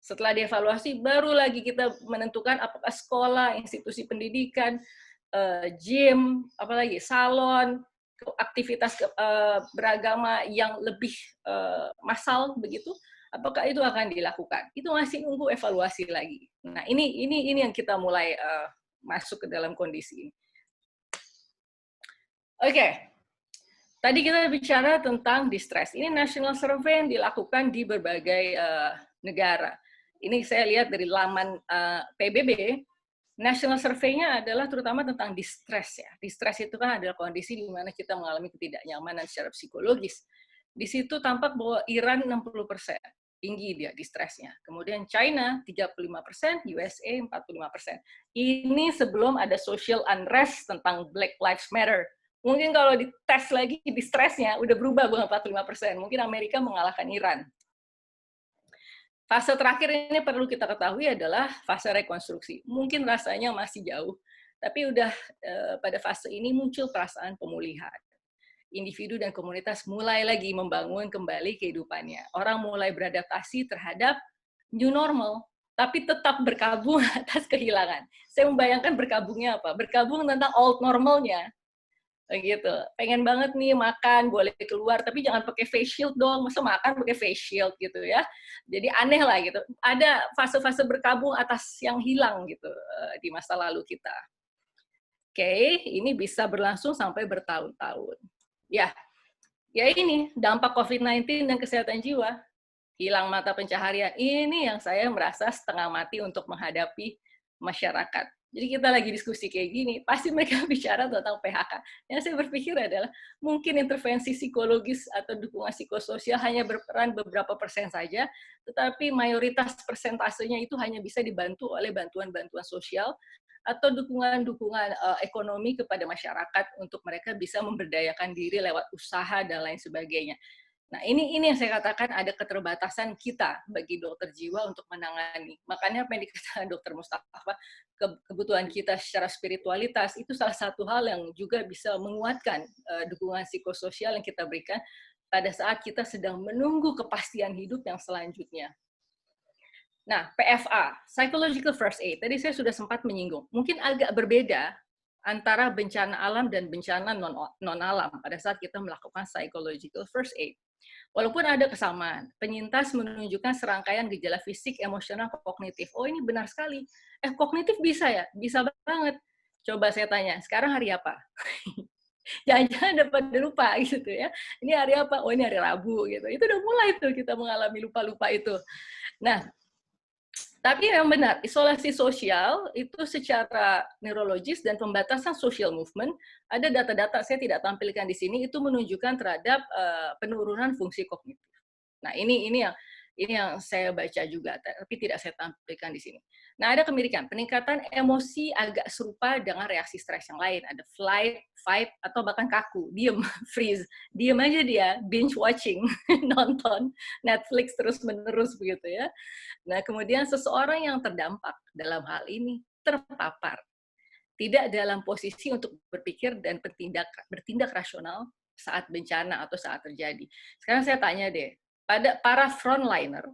Setelah dievaluasi, baru lagi kita menentukan apakah sekolah, institusi pendidikan, gym, apalagi salon, aktivitas beragama yang lebih massal begitu, apakah itu akan dilakukan? Itu masih nunggu evaluasi lagi. Nah, ini yang kita mulai masuk ke dalam kondisi ini. Oke. Tadi kita bicara tentang distress. Ini national survey yang dilakukan di berbagai negara. Ini saya lihat dari laman PBB, national survey-nya adalah terutama tentang distress ya. Distress itu kan adalah kondisi di mana kita mengalami ketidaknyamanan secara psikologis. Di situ tampak bahwa Iran 60%, tinggi dia distressnya. Kemudian China 35%, USA 45%. Ini sebelum ada social unrest tentang Black Lives Matter. Mungkin kalau dites lagi distressnya udah berubah bukan 45%. Mungkin Amerika mengalahkan Iran. Fase terakhir ini perlu kita ketahui adalah fase rekonstruksi. Mungkin rasanya masih jauh, tapi udah pada fase ini muncul perasaan pemulihan. Individu dan komunitas mulai lagi membangun kembali kehidupannya. Orang mulai beradaptasi terhadap new normal, tapi tetap berkabung atas kehilangan. Saya membayangkan berkabungnya apa? Berkabung tentang old normalnya. Gitu. Pengen banget nih makan, boleh keluar, tapi jangan pakai face shield dong. Masa makan pakai face shield gitu ya. Jadi aneh lah gitu. Ada fase-fase berkabung atas yang hilang gitu di masa lalu kita. Oke, ini bisa berlangsung sampai bertahun-tahun. Ya ini dampak COVID-19 dan kesehatan jiwa. Hilang mata pencaharian. Ini yang saya merasa setengah mati untuk menghadapi masyarakat. Jadi kita lagi diskusi kayak gini, pasti mereka bicara tentang PHK. Yang saya berpikir adalah mungkin intervensi psikologis atau dukungan psikososial hanya berperan beberapa persen saja, tetapi mayoritas persentasenya itu hanya bisa dibantu oleh bantuan-bantuan sosial atau dukungan-dukungan ekonomi kepada masyarakat untuk mereka bisa memberdayakan diri lewat usaha dan lain sebagainya. Nah, ini yang saya katakan ada keterbatasan kita bagi dokter jiwa untuk menangani. Makanya apa yang dikatakan Dokter Mustafa, kebutuhan kita secara spiritualitas itu salah satu hal yang juga bisa menguatkan dukungan psikososial yang kita berikan pada saat kita sedang menunggu kepastian hidup yang selanjutnya. Nah, PFA, Psychological First Aid, tadi saya sudah sempat menyinggung. Mungkin agak berbeda antara bencana alam dan bencana non-alam pada saat kita melakukan Psychological First Aid. Walaupun ada kesamaan, penyintas menunjukkan serangkaian gejala fisik, emosional, kognitif. Oh, ini benar sekali. Kognitif bisa ya? Bisa banget. Coba saya tanya, sekarang hari apa? Jangan-jangan dapat lupa gitu ya. Ini hari apa? Oh, ini hari Rabu gitu. Itu udah mulai tuh kita mengalami lupa-lupa itu. Nah, tapi yang benar, isolasi sosial itu secara neurologis dan pembatasan social movement, ada data-data saya tidak tampilkan di sini, itu menunjukkan terhadap penurunan fungsi kognitif. Nah, ini yang saya baca juga, tapi tidak saya tampilkan di sini. Nah, ada kemirikan, peningkatan emosi agak serupa dengan reaksi stres yang lain. Ada flight, fight, atau bahkan kaku, diem, freeze. Diem aja dia, binge watching, nonton Netflix terus-menerus begitu ya. Nah, kemudian seseorang yang terdampak dalam hal ini terpapar, tidak dalam posisi untuk berpikir dan bertindak rasional saat bencana atau saat terjadi. Sekarang saya tanya deh, pada para frontliner,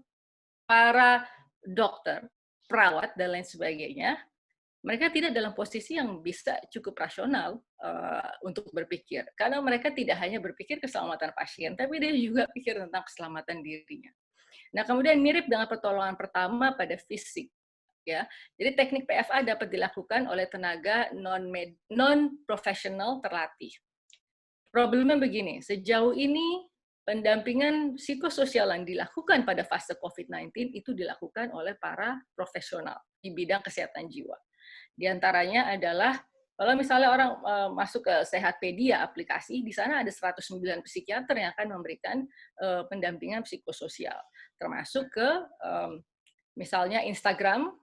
para dokter, perawat, dan lain sebagainya, mereka tidak dalam posisi yang bisa cukup rasional untuk berpikir. Karena mereka tidak hanya berpikir keselamatan pasien, tapi dia juga pikir tentang keselamatan dirinya. Nah, kemudian mirip dengan pertolongan pertama pada fisik. Ya, jadi teknik PFA dapat dilakukan oleh tenaga non-profesional terlatih. Problemnya begini, sejauh ini pendampingan psikososial yang dilakukan pada fase COVID-19 itu dilakukan oleh para profesional di bidang kesehatan jiwa. Di antaranya adalah kalau misalnya orang masuk ke Sehatpedia aplikasi, di sana ada 109 psikiater yang akan memberikan pendampingan psikososial, termasuk ke misalnya Instagram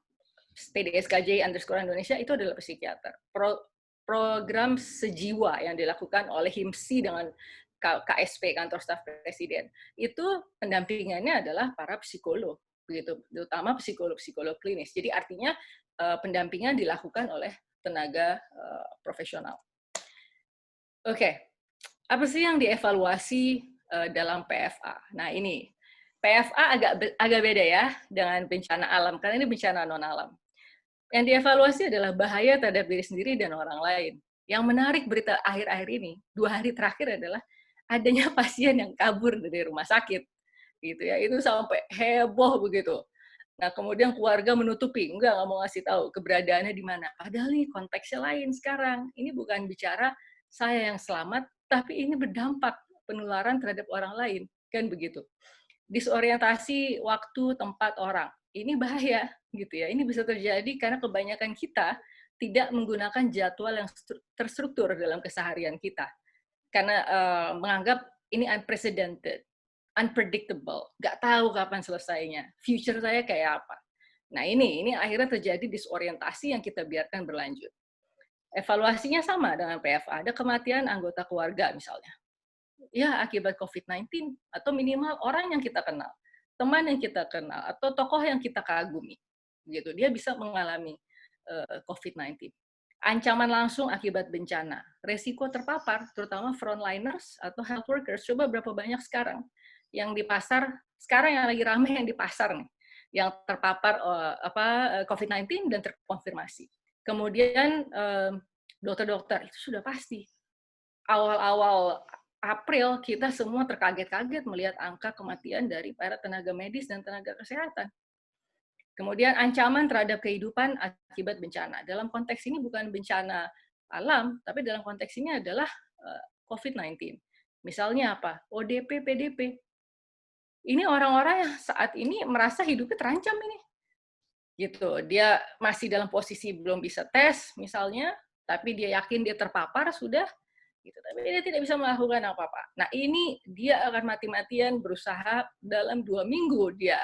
PDSKJ_Indonesia itu adalah psikiater. Program sejiwa yang dilakukan oleh HIMSI dengan KSP, Kantor Staf Presiden, itu pendampingannya adalah para psikolog, begitu, terutama psikolog klinis. Jadi artinya pendampingan dilakukan oleh tenaga profesional. Oke, apa sih yang dievaluasi dalam PFA? Nah, ini PFA agak beda ya dengan bencana alam, karena ini bencana non-alam. Yang dievaluasi adalah bahaya terhadap diri sendiri dan orang lain. Yang menarik berita akhir-akhir ini, 2 hari terakhir adalah adanya pasien yang kabur dari rumah sakit, gitu ya. Itu sampai heboh begitu. Nah, kemudian keluarga menutupi, nggak mau ngasih tahu keberadaannya di mana. Padahal nih konteksnya lain sekarang. Ini bukan bicara saya yang selamat, tapi ini berdampak penularan terhadap orang lain, kan begitu. Disorientasi waktu, tempat, orang. Ini bahaya, gitu ya. Ini bisa terjadi karena kebanyakan kita tidak menggunakan jadwal yang terstruktur dalam keseharian kita. Karena menganggap ini unprecedented, unpredictable, nggak tahu kapan selesainya, future saya kayak apa. Nah, ini akhirnya terjadi disorientasi yang kita biarkan berlanjut. Evaluasinya sama dengan PFA, ada kematian anggota keluarga misalnya. Ya, akibat COVID-19, atau minimal orang yang kita kenal, teman yang kita kenal, atau tokoh yang kita kagumi. Gitu. Dia bisa mengalami COVID-19. Ancaman langsung akibat bencana. Resiko terpapar, terutama frontliners atau health workers, coba berapa banyak sekarang yang di pasar, sekarang yang lagi ramai yang di pasar nih, yang terpapar COVID-19 dan terkonfirmasi. Kemudian dokter-dokter, itu sudah pasti. Awal-awal April, kita semua terkaget-kaget melihat angka kematian dari para tenaga medis dan tenaga kesehatan. Kemudian ancaman terhadap kehidupan akibat bencana. Dalam konteks ini bukan bencana alam, tapi dalam konteks ini adalah COVID-19. Misalnya apa? ODP, PDP. Ini orang-orang yang saat ini merasa hidupnya terancam ini. gitu. Dia masih dalam posisi belum bisa tes misalnya, tapi dia yakin dia terpapar sudah, gitu. Tapi dia tidak bisa melakukan apa-apa. Nah ini dia akan mati-matian berusaha dalam 2 minggu dia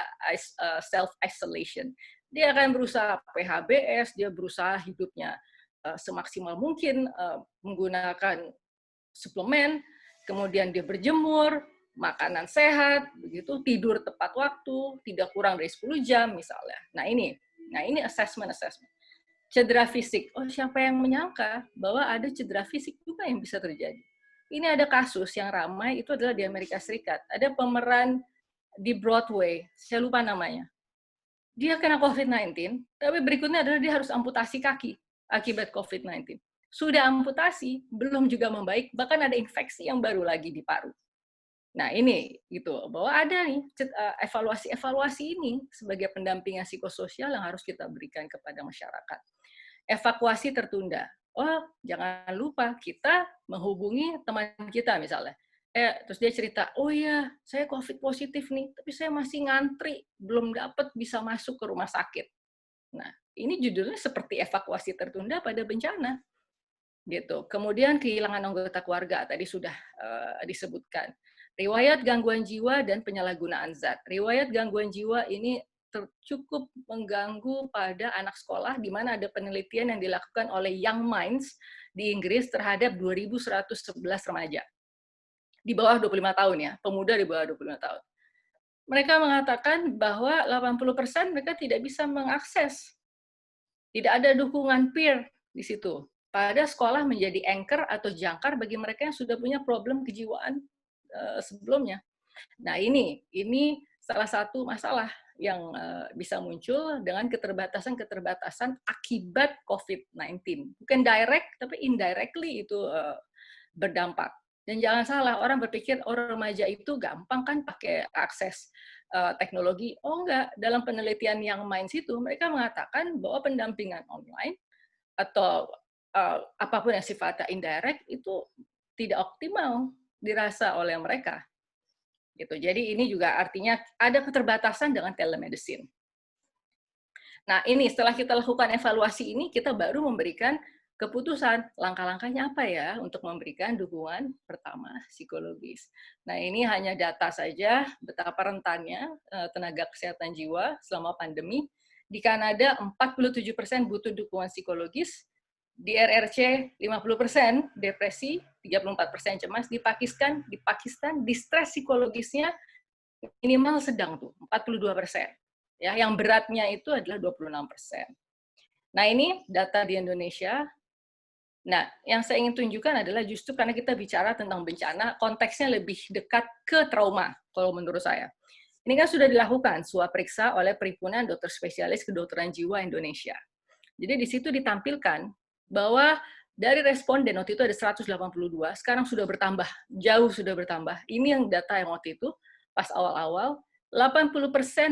self-isolation. Dia akan berusaha PHBS, dia berusaha hidupnya semaksimal mungkin, menggunakan suplemen, kemudian dia berjemur, makanan sehat, begitu, tidur tepat waktu, tidak kurang dari 10 jam misalnya. Nah ini assessment. Cedera fisik. Oh, siapa yang menyangka bahwa ada cedera fisik juga yang bisa terjadi. Ini ada kasus yang ramai, itu adalah di Amerika Serikat. Ada pemeran di Broadway, saya lupa namanya. Dia kena COVID-19, tapi berikutnya adalah dia harus amputasi kaki akibat COVID-19. Sudah amputasi, belum juga membaik, bahkan ada infeksi yang baru lagi di paru. Nah ini gitu, bahwa ada nih evaluasi ini sebagai pendampingan psikososial yang harus kita berikan kepada masyarakat. Evakuasi tertunda. Oh, jangan lupa kita menghubungi teman kita misalnya. Terus dia cerita, oh iya, saya COVID positif nih, tapi saya masih ngantri, belum dapat bisa masuk ke rumah sakit. Nah, ini judulnya seperti evakuasi tertunda pada bencana. Gitu. Kemudian kehilangan anggota keluarga, tadi sudah disebutkan. Riwayat gangguan jiwa dan penyalahgunaan zat. Riwayat gangguan jiwa ini cukup mengganggu pada anak sekolah, di mana ada penelitian yang dilakukan oleh Young Minds di Inggris terhadap 2.111 remaja. Di bawah 25 tahun ya, pemuda di bawah 25 tahun. Mereka mengatakan bahwa 80% mereka tidak bisa mengakses. Tidak ada dukungan peer di situ. Pada sekolah menjadi anchor atau jangkar bagi mereka yang sudah punya problem kejiwaan sebelumnya. Nah ini salah satu masalah yang bisa muncul dengan keterbatasan akibat COVID-19. Bukan direct, tapi indirectly itu berdampak. Dan jangan salah, orang berpikir remaja itu gampang kan pakai akses teknologi. Oh enggak, dalam penelitian yang Minds itu, mereka mengatakan bahwa pendampingan online atau apapun yang sifatnya indirect itu tidak optimal dirasa oleh mereka. Gitu. Jadi ini juga artinya ada keterbatasan dengan telemedicine. Nah ini setelah kita lakukan evaluasi ini, kita baru memberikan keputusan langkah-langkahnya apa ya untuk memberikan dukungan pertama psikologis. Nah ini hanya data saja betapa rentannya tenaga kesehatan jiwa selama pandemi. Di Kanada 47% butuh dukungan psikologis, di RRC 50% depresi, 34% cemas. Di Pakistan distres psikologisnya minimal sedang tuh 42%. Ya, yang beratnya itu adalah 26%. Nah, ini data di Indonesia. Nah, yang saya ingin tunjukkan adalah justru karena kita bicara tentang bencana, konteksnya lebih dekat ke trauma kalau menurut saya. Ini kan sudah dilakukan swab periksa oleh Perhimpunan Dokter Spesialis Kedokteran Jiwa Indonesia. Jadi di situ ditampilkan bahwa dari responden waktu itu ada 182, sekarang sudah bertambah, jauh sudah bertambah. Ini yang data yang waktu itu pas awal-awal, 80%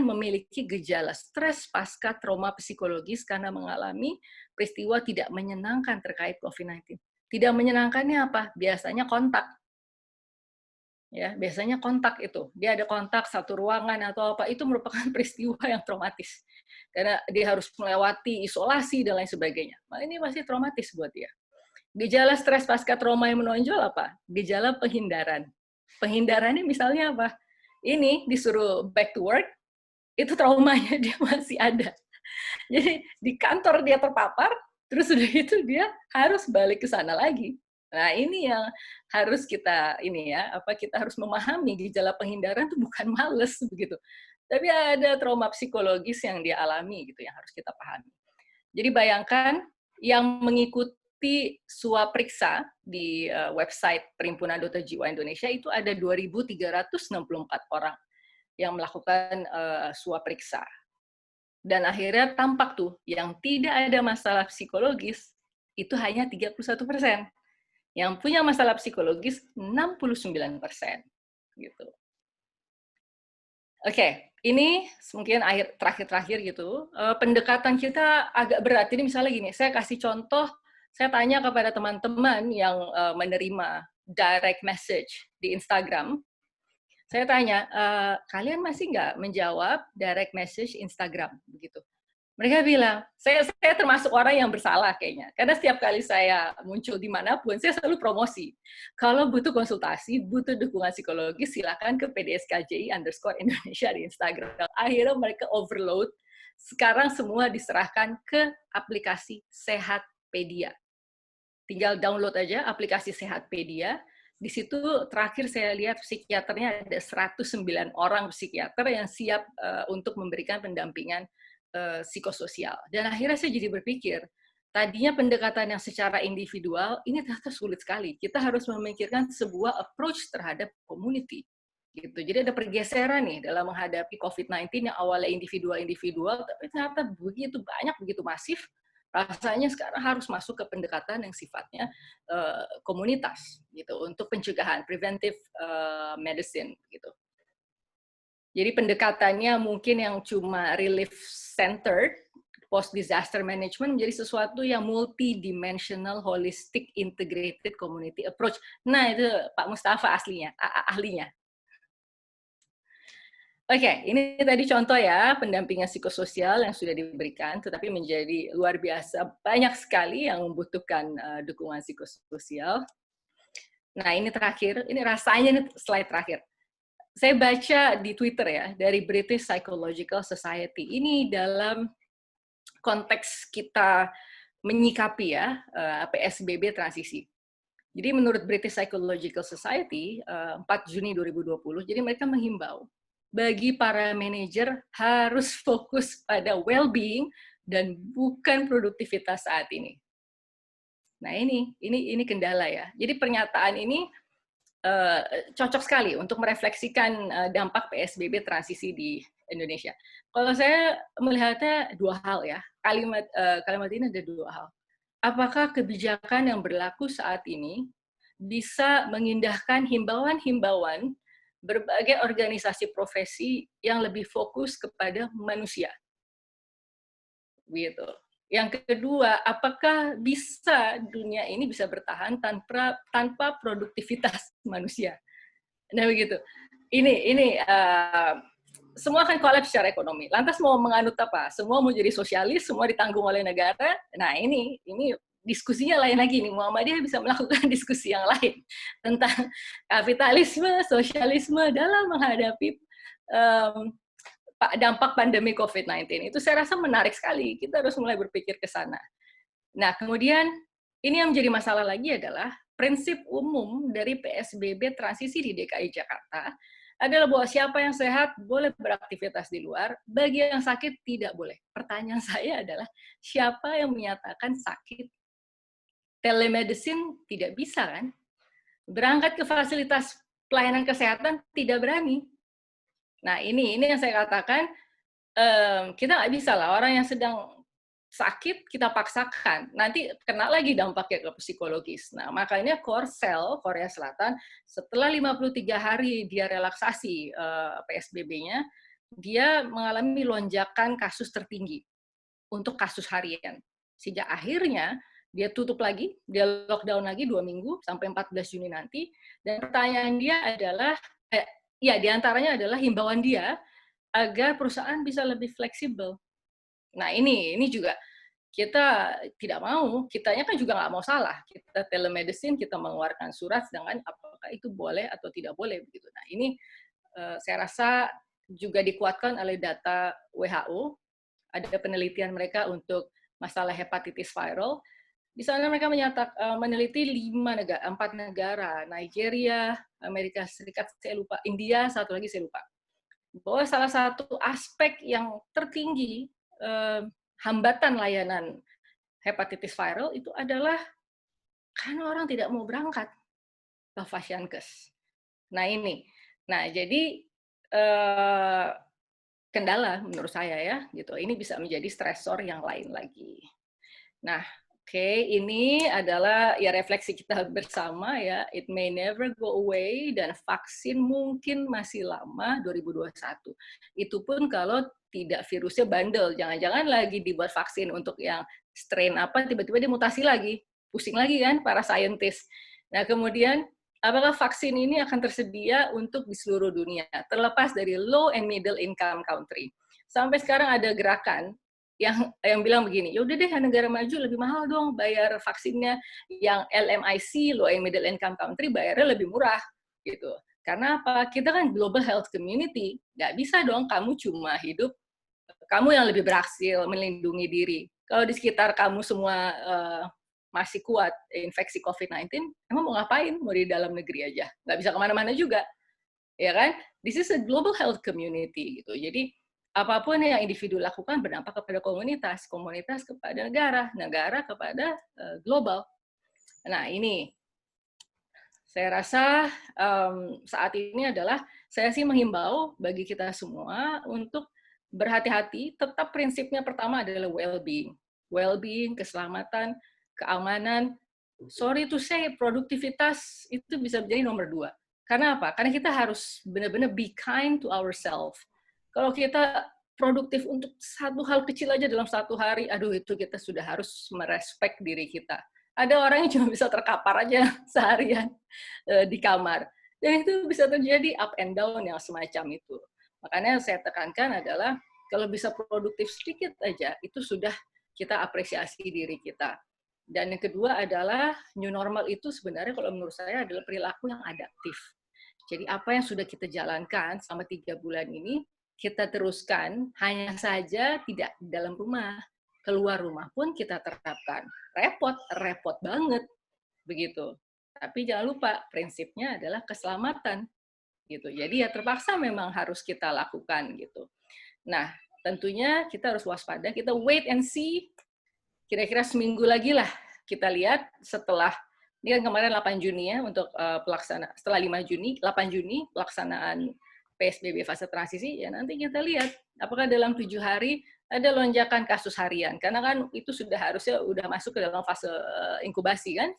memiliki gejala stres pasca trauma psikologis karena mengalami peristiwa tidak menyenangkan terkait COVID-19. Tidak menyenangkannya apa? Biasanya kontak. Ya, biasanya kontak itu. Dia ada kontak satu ruangan atau apa, itu merupakan peristiwa yang traumatis. Karena dia harus melewati isolasi dan lain sebagainya. Nah, ini pasti traumatis buat dia. Gejala stres pasca trauma yang menonjol apa? Gejala penghindaran. Penghindarannya misalnya apa? Ini disuruh back to work, itu traumanya dia masih ada. Jadi di kantor dia terpapar, terus sudah itu dia harus balik ke sana lagi. Nah ini yang harus kita kita harus memahami gejala penghindaran itu bukan males begitu, tapi ada trauma psikologis yang dia alami gitu yang harus kita pahami. Jadi bayangkan yang mengikuti swab periksa di website Perhimpunan Dokter Jiwa Indonesia itu ada 2.364 orang yang melakukan swab periksa. Dan akhirnya tampak tuh yang tidak ada masalah psikologis itu hanya 31%. Yang punya masalah psikologis 69%. Gitu. Oke, ini mungkin terakhir gitu. Pendekatan kita agak berat. Jadi misalnya gini, saya kasih contoh, saya tanya kepada teman-teman yang menerima direct message di Instagram. Saya tanya, kalian masih nggak menjawab direct message Instagram? Begitu. Mereka bilang, saya termasuk orang yang bersalah kayaknya. Karena setiap kali saya muncul dimanapun, saya selalu promosi. Kalau butuh konsultasi, butuh dukungan psikologis, silakan ke pdskji_Indonesia di Instagram. Akhirnya mereka overload. Sekarang semua diserahkan ke aplikasi Sehatpedia. Tinggal download aja aplikasi Sehatpedia. Di situ terakhir saya lihat psikiaternya ada 109 orang psikiater yang siap untuk memberikan pendampingan psikososial. Dan akhirnya saya jadi berpikir, tadinya pendekatan yang secara individual, ini ternyata sulit sekali. Kita harus memikirkan sebuah approach terhadap community. Gitu. Jadi ada pergeseran nih dalam menghadapi COVID-19 yang awalnya individual, tapi ternyata begitu banyak, begitu masif, rasanya sekarang harus masuk ke pendekatan yang sifatnya komunitas, gitu, untuk pencegahan, preventive medicine, gitu. Jadi pendekatannya mungkin yang cuma relief centered, post disaster management menjadi sesuatu yang multidimensional, holistic, integrated community approach. Nah, itu Pak Mustafa ahlinya. Oke, ini tadi contoh ya pendampingan psikososial yang sudah diberikan, tetapi menjadi luar biasa banyak sekali yang membutuhkan dukungan psikososial. Nah, ini terakhir, ini rasanya ini slide terakhir. Saya baca di Twitter ya, dari British Psychological Society. Ini dalam konteks kita menyikapi ya PSBB transisi. Jadi menurut British Psychological Society, 4 Juni 2020, jadi mereka menghimbau bagi para manajer harus fokus pada well-being dan bukan produktivitas saat ini. Nah ini kendala ya. Jadi pernyataan ini cocok sekali untuk merefleksikan dampak PSBB transisi di Indonesia. Kalau saya melihatnya dua hal ya, kalimat ini ada dua hal. Apakah kebijakan yang berlaku saat ini bisa mengindahkan himbauan-himbauan berbagai organisasi profesi yang lebih fokus kepada manusia? Gitu. Yang kedua, apakah bisa dunia ini bisa bertahan tanpa produktivitas manusia? Nah begitu. Ini semua akan kolaps secara ekonomi. Lantas mau menganut apa? Semua mau jadi sosialis, semua ditanggung oleh negara. Nah ini diskusinya lain lagi nih. Muhammadiyah bisa melakukan diskusi yang lain tentang kapitalisme, sosialisme dalam menghadapi dampak pandemi COVID-19. Itu saya rasa menarik sekali. Kita harus mulai berpikir ke sana. Nah, kemudian ini yang menjadi masalah lagi adalah prinsip umum dari PSBB transisi di DKI Jakarta adalah bahwa siapa yang sehat boleh beraktivitas di luar, bagi yang sakit tidak boleh. Pertanyaan saya adalah, siapa yang menyatakan sakit? Telemedicine tidak bisa kan? Berangkat ke fasilitas pelayanan kesehatan tidak berani. Nah, ini yang saya katakan, kita nggak bisa lah, orang yang sedang sakit kita paksakan, nanti kena lagi dampaknya ke psikologis. Nah, makanya Korsel, Korea Selatan, setelah 53 hari dia relaksasi PSBB-nya, dia mengalami lonjakan kasus tertinggi untuk kasus harian. Sejak akhirnya, dia tutup lagi, dia lockdown lagi 2 minggu, sampai 14 Juni nanti, dan pertanyaan dia adalah, ya, diantaranya adalah himbauan dia agar perusahaan bisa lebih fleksibel. Nah ini juga kita tidak mau, kitanya kan juga nggak mau salah. Kita telemedicine, kita mengeluarkan surat, sedangkan apakah itu boleh atau tidak boleh begitu. Nah ini saya rasa juga dikuatkan oleh data WHO. Ada penelitian mereka untuk masalah hepatitis viral. Di sana mereka meneliti 4 negara, Nigeria, Amerika Serikat, saya lupa, India, satu lagi saya lupa. Bahwa salah satu aspek yang tertinggi hambatan layanan hepatitis viral itu adalah karena orang tidak mau berangkat ke Fasiankes. Nah ini, jadi kendala menurut saya ya, gitu. Ini bisa menjadi stresor yang lain lagi. Nah, ini adalah ya refleksi kita bersama ya. It may never go away, dan vaksin mungkin masih lama 2021. Itu pun kalau tidak virusnya bandel. Jangan-jangan lagi dibuat vaksin untuk yang strain apa, tiba-tiba dia mutasi lagi. Pusing lagi kan para saintis. Nah, kemudian apakah vaksin ini akan tersedia untuk di seluruh dunia, terlepas dari low and middle income country. Sampai sekarang ada gerakan yang bilang begini, ya udah deh negara maju lebih mahal dong bayar vaksinnya, yang LMIC, low and middle income country, bayarnya lebih murah gitu. Karena apa? Kita kan global health community, nggak bisa dong kamu cuma hidup, kamu yang lebih berhasil melindungi diri. Kalau di sekitar kamu semua masih kuat infeksi COVID-19, emang mau ngapain? Mau di dalam negeri aja, nggak bisa kemana-mana juga, ya kan? This is a global health community gitu. Jadi apapun yang individu lakukan berdampak kepada komunitas, komunitas kepada negara, negara kepada global. Nah ini, saya rasa saat ini adalah saya sih menghimbau bagi kita semua untuk berhati-hati. Tetap prinsipnya pertama adalah well-being, well-being, keselamatan, keamanan. Sorry to say, produktivitas itu bisa menjadi nomor 2. Karena apa? Karena kita harus benar-benar be kind to ourselves. Kalau kita produktif untuk satu hal kecil aja dalam satu hari, aduh itu kita sudah harus merespek diri kita. Ada orang yang cuma bisa terkapar aja seharian di kamar. Dan itu bisa terjadi up and down yang semacam itu. Makanya saya tekankan adalah kalau bisa produktif sedikit aja, itu sudah kita apresiasi diri kita. Dan yang kedua adalah new normal itu sebenarnya kalau menurut saya adalah perilaku yang adaptif. Jadi apa yang sudah kita jalankan selama 3 bulan ini, kita teruskan, hanya saja tidak di dalam rumah. Keluar rumah pun kita terapkan. Repot banget. Begitu. Tapi jangan lupa, prinsipnya adalah keselamatan. Gitu. Jadi ya terpaksa memang harus kita lakukan. Gitu. Nah, tentunya kita harus waspada, kita wait and see, kira-kira seminggu lagi lah kita lihat setelah, ini kan kemarin 8 Juni ya, untuk pelaksanaan, setelah 5 Juni, 8 Juni pelaksanaan PSBB fase transisi, ya nanti kita lihat apakah dalam 7 hari ada lonjakan kasus harian, karena kan itu sudah harusnya udah masuk ke dalam fase inkubasi kan,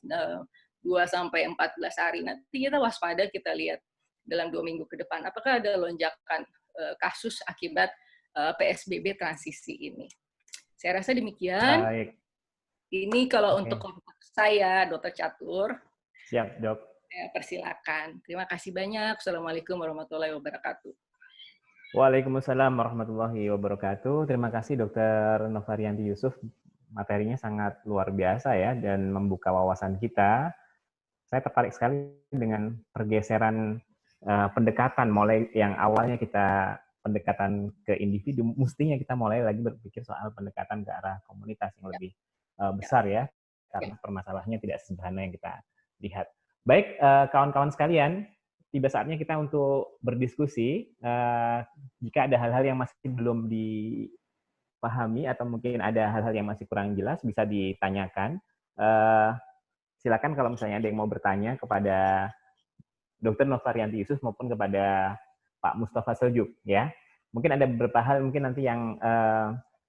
2-14 hari, nanti kita waspada, kita lihat dalam 2 minggu ke depan, apakah ada lonjakan kasus akibat PSBB transisi ini. Saya rasa demikian. Baik. Ini kalau untuk saya, Dr. Catur. Siap, Dok. Persilakan. Terima kasih banyak. Assalamualaikum warahmatullahi wabarakatuh. Waalaikumsalam warahmatullahi wabarakatuh. Terima kasih Dr. Novarianti Yusuf. Materinya sangat luar biasa ya, dan membuka wawasan kita. Saya tertarik sekali dengan pergeseran pendekatan, mulai yang awalnya kita pendekatan ke individu, mestinya kita mulai lagi berpikir soal pendekatan ke arah komunitas yang lebih besar ya, karena permasalahannya tidak sederhana yang kita lihat. Baik, kawan-kawan sekalian, tiba saatnya kita untuk berdiskusi. Jika ada hal-hal yang masih belum dipahami atau mungkin ada hal-hal yang masih kurang jelas, bisa ditanyakan. Silakan kalau misalnya ada yang mau bertanya kepada Dr. Novarianti Yusuf maupun kepada Pak Mustafa Seljuk ya. Mungkin ada beberapa hal mungkin nanti yang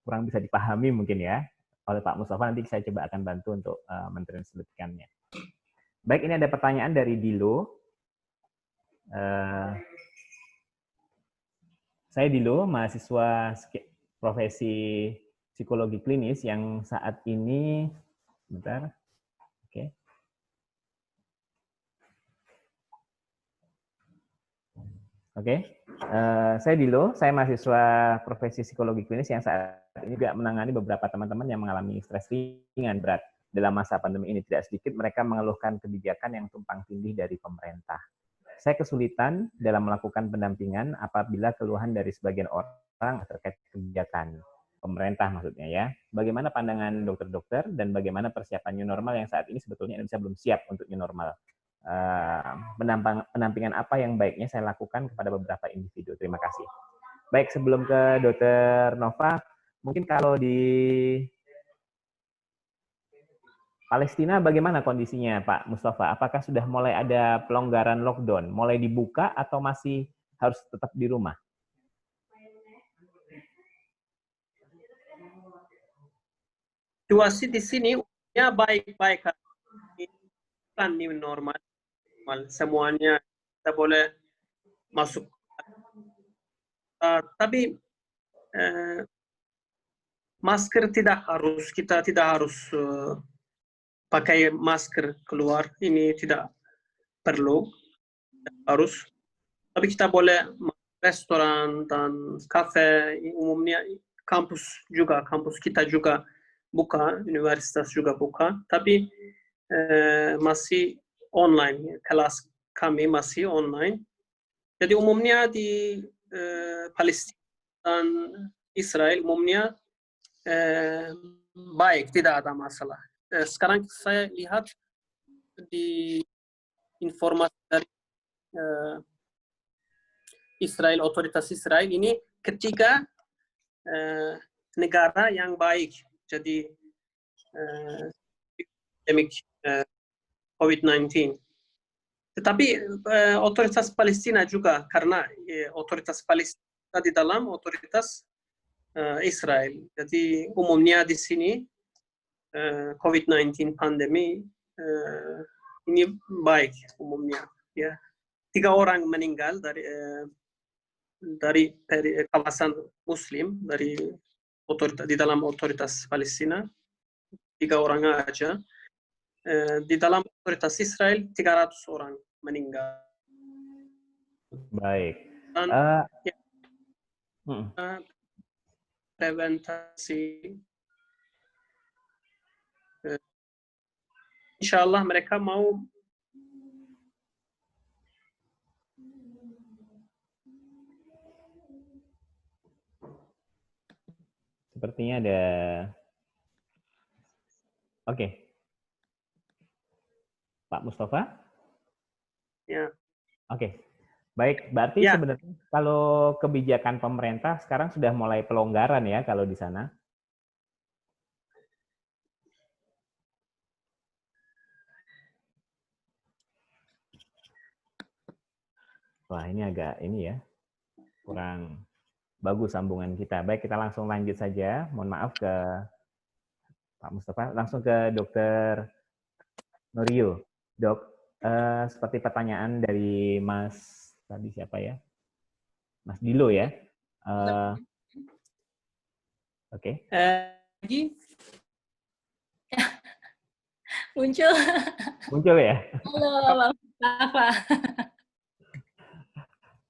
kurang bisa dipahami mungkin ya oleh Pak Mustafa, nanti saya coba akan bantu untuk mentranslasikannya. Baik, ini ada pertanyaan dari Dilo. Saya Dilo, mahasiswa profesi psikologi klinis yang saat ini, bentar, oke. Saya Dilo, saya mahasiswa profesi psikologi klinis yang saat ini juga menangani beberapa teman-teman yang mengalami stres ringan berat dalam masa pandemi ini. Tidak sedikit mereka mengeluhkan kebijakan yang tumpang tindih dari pemerintah. Saya kesulitan dalam melakukan pendampingan apabila keluhan dari sebagian orang terkait kebijakan pemerintah maksudnya ya. Bagaimana pandangan dokter-dokter dan bagaimana persiapan new normal yang saat ini sebetulnya Indonesia belum siap untuk new normal? Pendampingan apa yang baiknya saya lakukan kepada beberapa individu. Terima kasih. Baik, sebelum ke Dr. Nova, mungkin kalau di Palestina bagaimana kondisinya Pak Mustafa? Apakah sudah mulai ada pelonggaran lockdown? Mulai dibuka atau masih harus tetap di rumah? Situasi di sini ya baik-baik, kan new normal. Semuanya kita boleh masuk, tapi masker kita tidak harus pakai masker keluar, ini tidak perlu, harus. Tapi kita boleh restoran dan kafe umumnya kampus kita juga buka, universitas juga buka, tapi masih online, kelas kami masih online. Jadi umumnya di Palestina dan Israel umumnya baik, tidak ada masalah. Sekarang saya lihat di informasi dari Israel, otoritas Israel ini ketiga negara yang baik. Jadi pandemik COVID-19. Tetapi otoritas Palestina juga, karena otoritas Palestina di dalam otoritas Israel. Jadi umumnya di sini COVID-19 pandemi ini baik umumnya. Ya, 3 orang meninggal dari kawasan Muslim di dalam otoritas Palestina, 3 orang aja. Di dalam otoritas Israel 300 orang meninggal. Baik. Dan preventasi, insya Allah mereka mau sepertinya ada. Oke. Pak Mustafa? ya. Oke. Baik, berarti Ya. sebenarnya kalau kebijakan pemerintah sekarang sudah mulai pelonggaran ya kalau di sana? Wah, ini agak kurang bagus sambungan kita. Baik, kita langsung lanjut saja. Mohon maaf ke Pak Mustafa. Langsung ke Dr. Nurio. Dok, seperti pertanyaan dari Mas, tadi siapa ya? Mas Dilo ya? Oke. Lagi? Muncul. Muncul ya? Halo, Bang Mustafa.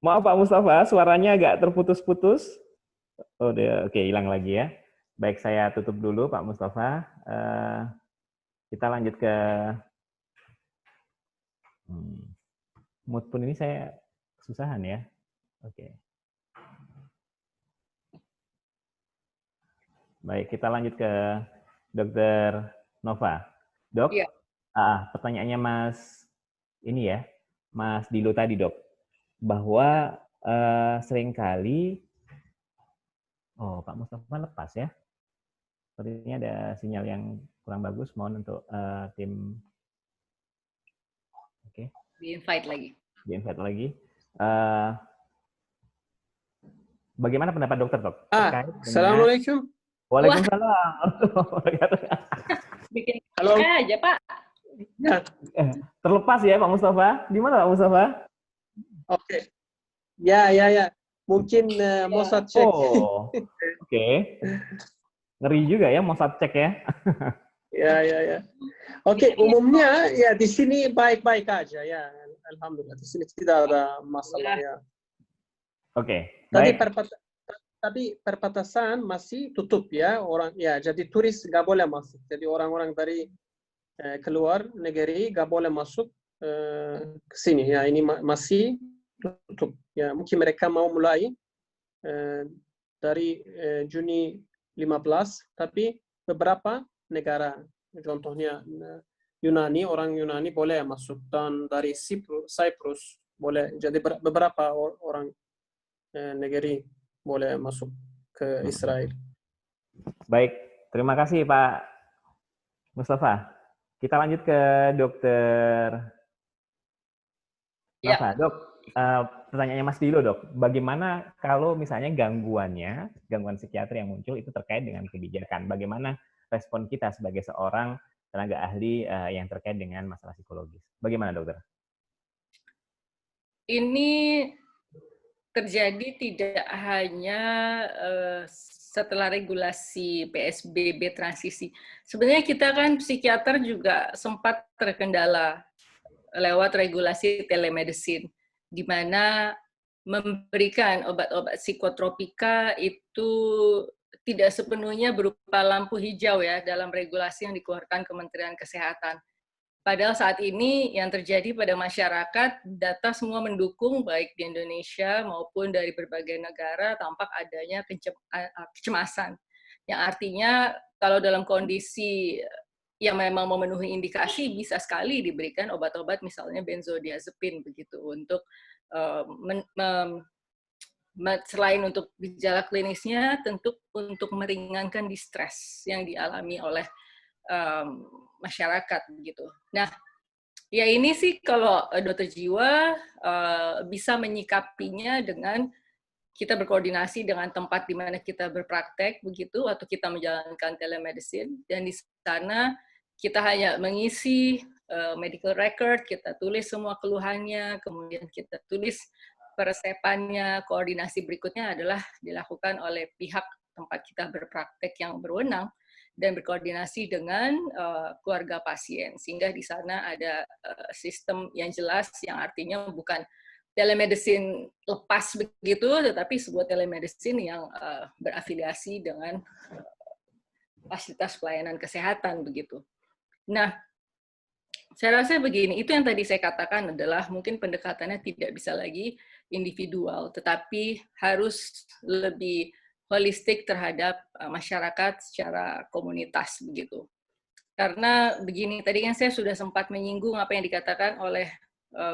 Maaf Pak Mustafa, suaranya agak terputus-putus. Oh, oke, hilang lagi ya. Baik, saya tutup dulu Pak Mustafa. Kita lanjut ke mood pun ini saya kesusahan ya. Oke. Baik, kita lanjut ke Dr. Nova. Dok, ya. Pertanyaannya Mas Mas Dilo tadi dok, bahwa seringkali, Pak Mustafa lepas ya. Sepertinya ada sinyal yang kurang bagus, mohon untuk tim. Oke. Di-invite lagi. Di-invite lagi. Bagaimana pendapat dokter, dok? Assalamualaikum. Waalaikumsalam. Bikin Halo. aja, Pak. Ya. Terlepas ya, Pak Mustafa. Di mana Pak Mustafa? Oke. Ya. Mungkin Mossad cek. Oh, oke. Ngeri juga ya Mossad cek ya. Ya. Oke, umumnya ya di sini baik-baik aja ya. Alhamdulillah di sini tidak ada masalah ya. Oke. Tapi perbatasan masih tutup ya, jadi turis nggak boleh masuk. Jadi orang-orang dari keluar negeri nggak boleh masuk ke sini ya. Ini masih tutup ya. Mungkin mereka mau mulai dari Juni 15, tapi beberapa negara, contohnya Yunani, orang Yunani boleh masuk, dan dari Cyprus boleh. Jadi beberapa orang negeri boleh masuk ke Israel. Baik, terima kasih Pak Mustafa. Kita lanjut ke Dokter Nova. Ya. Dok, pertanyaannya Mas Dilo dok, bagaimana kalau misalnya gangguan psikiatri yang muncul itu terkait dengan kebijakan? Bagaimana respon kita sebagai seorang tenaga ahli yang terkait dengan masalah psikologis? Bagaimana dokter? Ini terjadi tidak hanya setelah regulasi PSBB transisi. Sebenarnya kita kan psikiater juga sempat terkendala lewat regulasi telemedicine, di mana memberikan obat-obat psikotropika itu tidak sepenuhnya berupa lampu hijau ya dalam regulasi yang dikeluarkan Kementerian Kesehatan. Padahal saat ini yang terjadi pada masyarakat, data semua mendukung baik di Indonesia maupun dari berbagai negara tampak adanya kecemasan. Yang artinya kalau dalam kondisi yang memang memenuhi indikasi bisa sekali diberikan obat-obat misalnya benzodiazepin begitu untuk selain untuk gejala klinisnya tentu untuk meringankan distres yang dialami oleh masyarakat begitu. Nah, ya ini sih kalau dokter jiwa bisa menyikapinya dengan kita berkoordinasi dengan tempat di mana kita berpraktek begitu atau kita menjalankan telemedicine dan di sana kita hanya mengisi medical record, kita tulis semua keluhannya, kemudian kita tulis peresepannya, koordinasi berikutnya adalah dilakukan oleh pihak tempat kita berpraktek yang berwenang dan berkoordinasi dengan keluarga pasien sehingga di sana ada sistem yang jelas yang artinya bukan telemedicine lepas begitu tetapi sebuah telemedicine yang berafiliasi dengan fasilitas pelayanan kesehatan begitu. Nah, saya rasa begini, itu yang tadi saya katakan adalah mungkin pendekatannya tidak bisa lagi individual tetapi harus lebih holistik terhadap masyarakat secara komunitas begitu. Karena begini, tadi kan saya sudah sempat menyinggung apa yang dikatakan oleh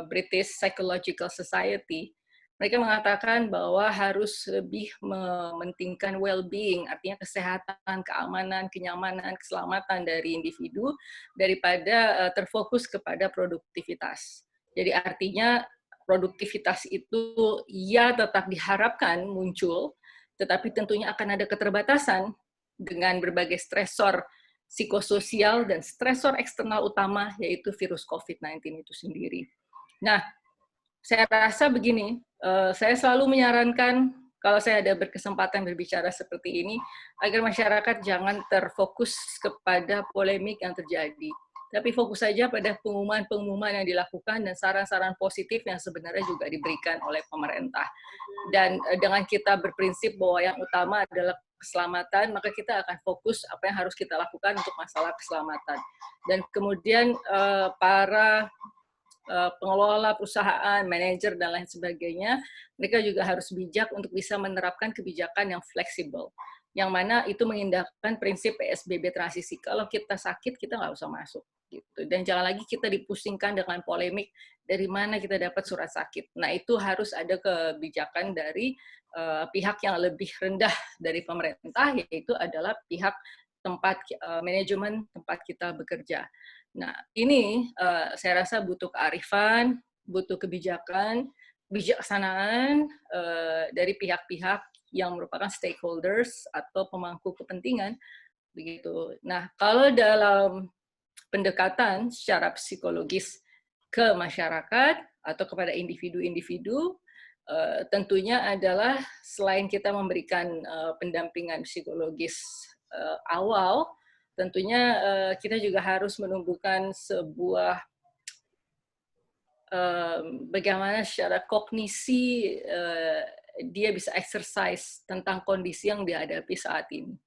British Psychological Society. Mereka mengatakan bahwa harus lebih mementingkan well-being, artinya kesehatan, keamanan, kenyamanan, keselamatan dari individu daripada terfokus kepada produktivitas. Jadi artinya produktivitas itu ya tetap diharapkan muncul, tetapi tentunya akan ada keterbatasan dengan berbagai stresor psikososial dan stresor eksternal utama, yaitu virus COVID-19 itu sendiri. Nah, saya rasa begini, saya selalu menyarankan kalau saya ada berkesempatan berbicara seperti ini, agar masyarakat jangan terfokus kepada polemik yang terjadi, tapi fokus saja pada pengumuman-pengumuman yang dilakukan dan saran-saran positif yang sebenarnya juga diberikan oleh pemerintah. Dan dengan kita berprinsip bahwa yang utama adalah keselamatan, maka kita akan fokus apa yang harus kita lakukan untuk masalah keselamatan. Dan kemudian para pengelola perusahaan, manajer, dan lain sebagainya, mereka juga harus bijak untuk bisa menerapkan kebijakan yang fleksibel. Yang mana itu mengindahkan prinsip PSBB transisi. Kalau kita sakit, kita nggak usah masuk. Gitu. Dan jangan lagi kita dipusingkan dengan polemik dari mana kita dapat surat sakit. Nah, itu harus ada kebijakan dari pihak yang lebih rendah dari pemerintah, yaitu adalah pihak tempat manajemen tempat kita bekerja. Nah, ini saya rasa butuh kearifan, butuh kebijakan, bijaksanaan dari pihak-pihak yang merupakan stakeholders atau pemangku kepentingan, begitu. Nah, kalau dalam pendekatan secara psikologis ke masyarakat atau kepada individu-individu, tentunya adalah selain kita memberikan pendampingan psikologis awal, tentunya kita juga harus menumbuhkan sebuah bagaimana secara kognisi dia bisa exercise tentang kondisi yang dihadapi saat ini.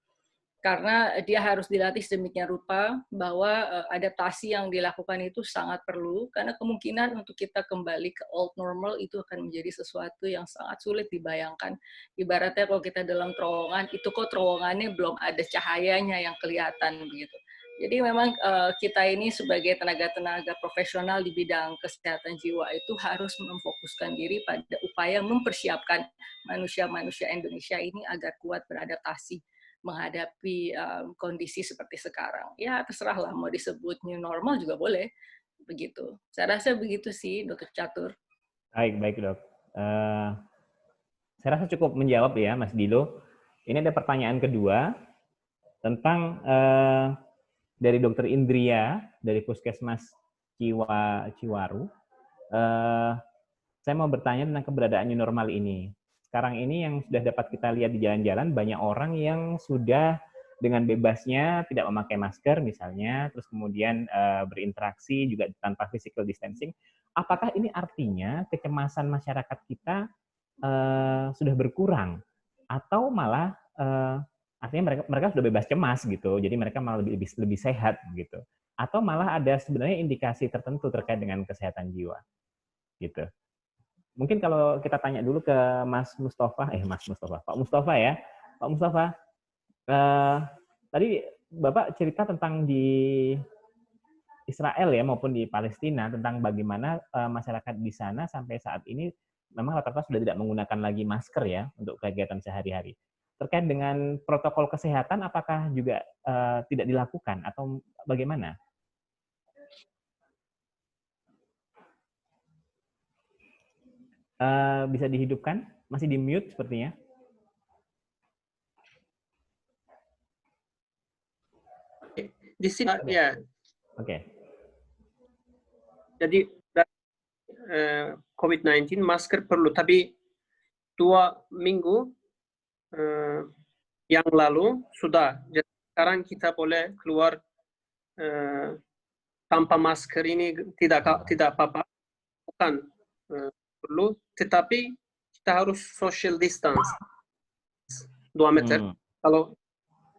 Karena dia harus dilatih sedemikian rupa bahwa adaptasi yang dilakukan itu sangat perlu, karena kemungkinan untuk kita kembali ke old normal itu akan menjadi sesuatu yang sangat sulit dibayangkan. Ibaratnya kalau kita dalam terowongan, itu kok terowongannya belum ada cahayanya yang kelihatan begitu. Jadi memang kita ini sebagai tenaga-tenaga profesional di bidang kesehatan jiwa itu harus memfokuskan diri pada upaya mempersiapkan manusia-manusia Indonesia ini agar kuat beradaptasi menghadapi kondisi seperti sekarang. Ya terserahlah mau disebut new normal juga boleh, begitu. Saya rasa begitu sih, Dr. Catur. Baik dok. Saya rasa cukup menjawab ya, Mas Dilo. Ini ada pertanyaan kedua tentang dari Dr. Indria dari Puskesmas Ciwaru. Saya mau bertanya tentang keberadaan new normal ini. Sekarang ini yang sudah dapat kita lihat di jalan-jalan, banyak orang yang sudah dengan bebasnya tidak memakai masker misalnya, terus kemudian berinteraksi juga tanpa physical distancing. Apakah ini artinya kecemasan masyarakat kita sudah berkurang? Atau malah artinya mereka sudah bebas cemas gitu, jadi mereka malah lebih sehat gitu. Atau malah ada sebenarnya indikasi tertentu terkait dengan kesehatan jiwa gitu. Mungkin kalau kita tanya dulu ke Mas Mustafa, Pak Mustafa ya, Pak Mustafa, tadi Bapak cerita tentang di Israel ya maupun di Palestina tentang bagaimana masyarakat di sana sampai saat ini memang rata-rata sudah tidak menggunakan lagi masker ya untuk kegiatan sehari-hari. Terkait dengan protokol kesehatan, apakah juga tidak dilakukan atau bagaimana? Bisa dihidupkan? Masih di mute sepertinya. Di sini ya. Oke. Jadi COVID-19 masker perlu, tapi 2 minggu yang lalu sudah. Jadi sekarang kita boleh keluar tanpa masker, ini tidak apa-apa, bukan perlu, tetapi kita harus social distance 2 meter. Kalau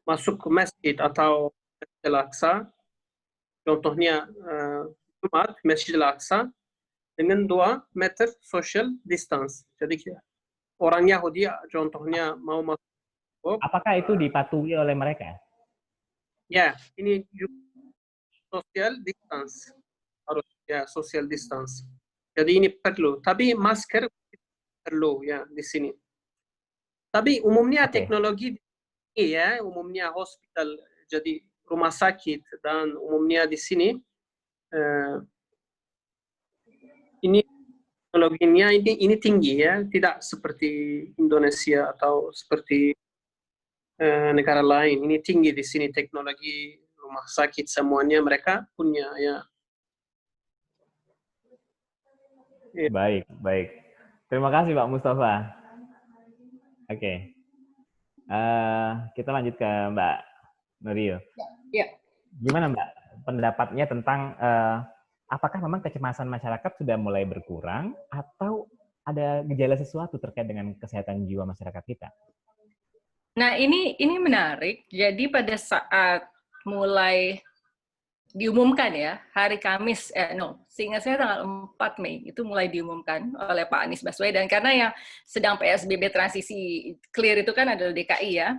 masuk ke masjid atau Masjid Al-Aqsa, contohnya Jumat, Masjid Al-Aqsa, dengan 2 meter social distance. Jadi orang Yahudi contohnya mau masuk. Apakah itu dipatuhi oleh mereka? Ya, ini juga social distance. Harus ya social distance. Jadi ini perlu. Tapi masker perlu ya di sini. Tapi umumnya teknologi ya, umumnya hospital, jadi rumah sakit dan umumnya di sini ini teknologinya ini tinggi ya, tidak seperti Indonesia atau seperti negara lain. Ini tinggi di sini teknologi rumah sakit, semuanya mereka punya ya. Baik, baik. Terima kasih Pak Mustafa. Oke. Kita lanjut ke Mbak Nuril. Ya. Gimana Mbak pendapatnya tentang apakah memang kecemasan masyarakat sudah mulai berkurang atau ada gejala sesuatu terkait dengan kesehatan jiwa masyarakat kita? Nah, ini menarik. Jadi pada saat mulai diumumkan ya, hari Kamis, seingat saya tanggal 4 Mei, itu mulai diumumkan oleh Pak Anies Baswedan, karena yang sedang PSBB transisi clear itu kan adalah DKI ya,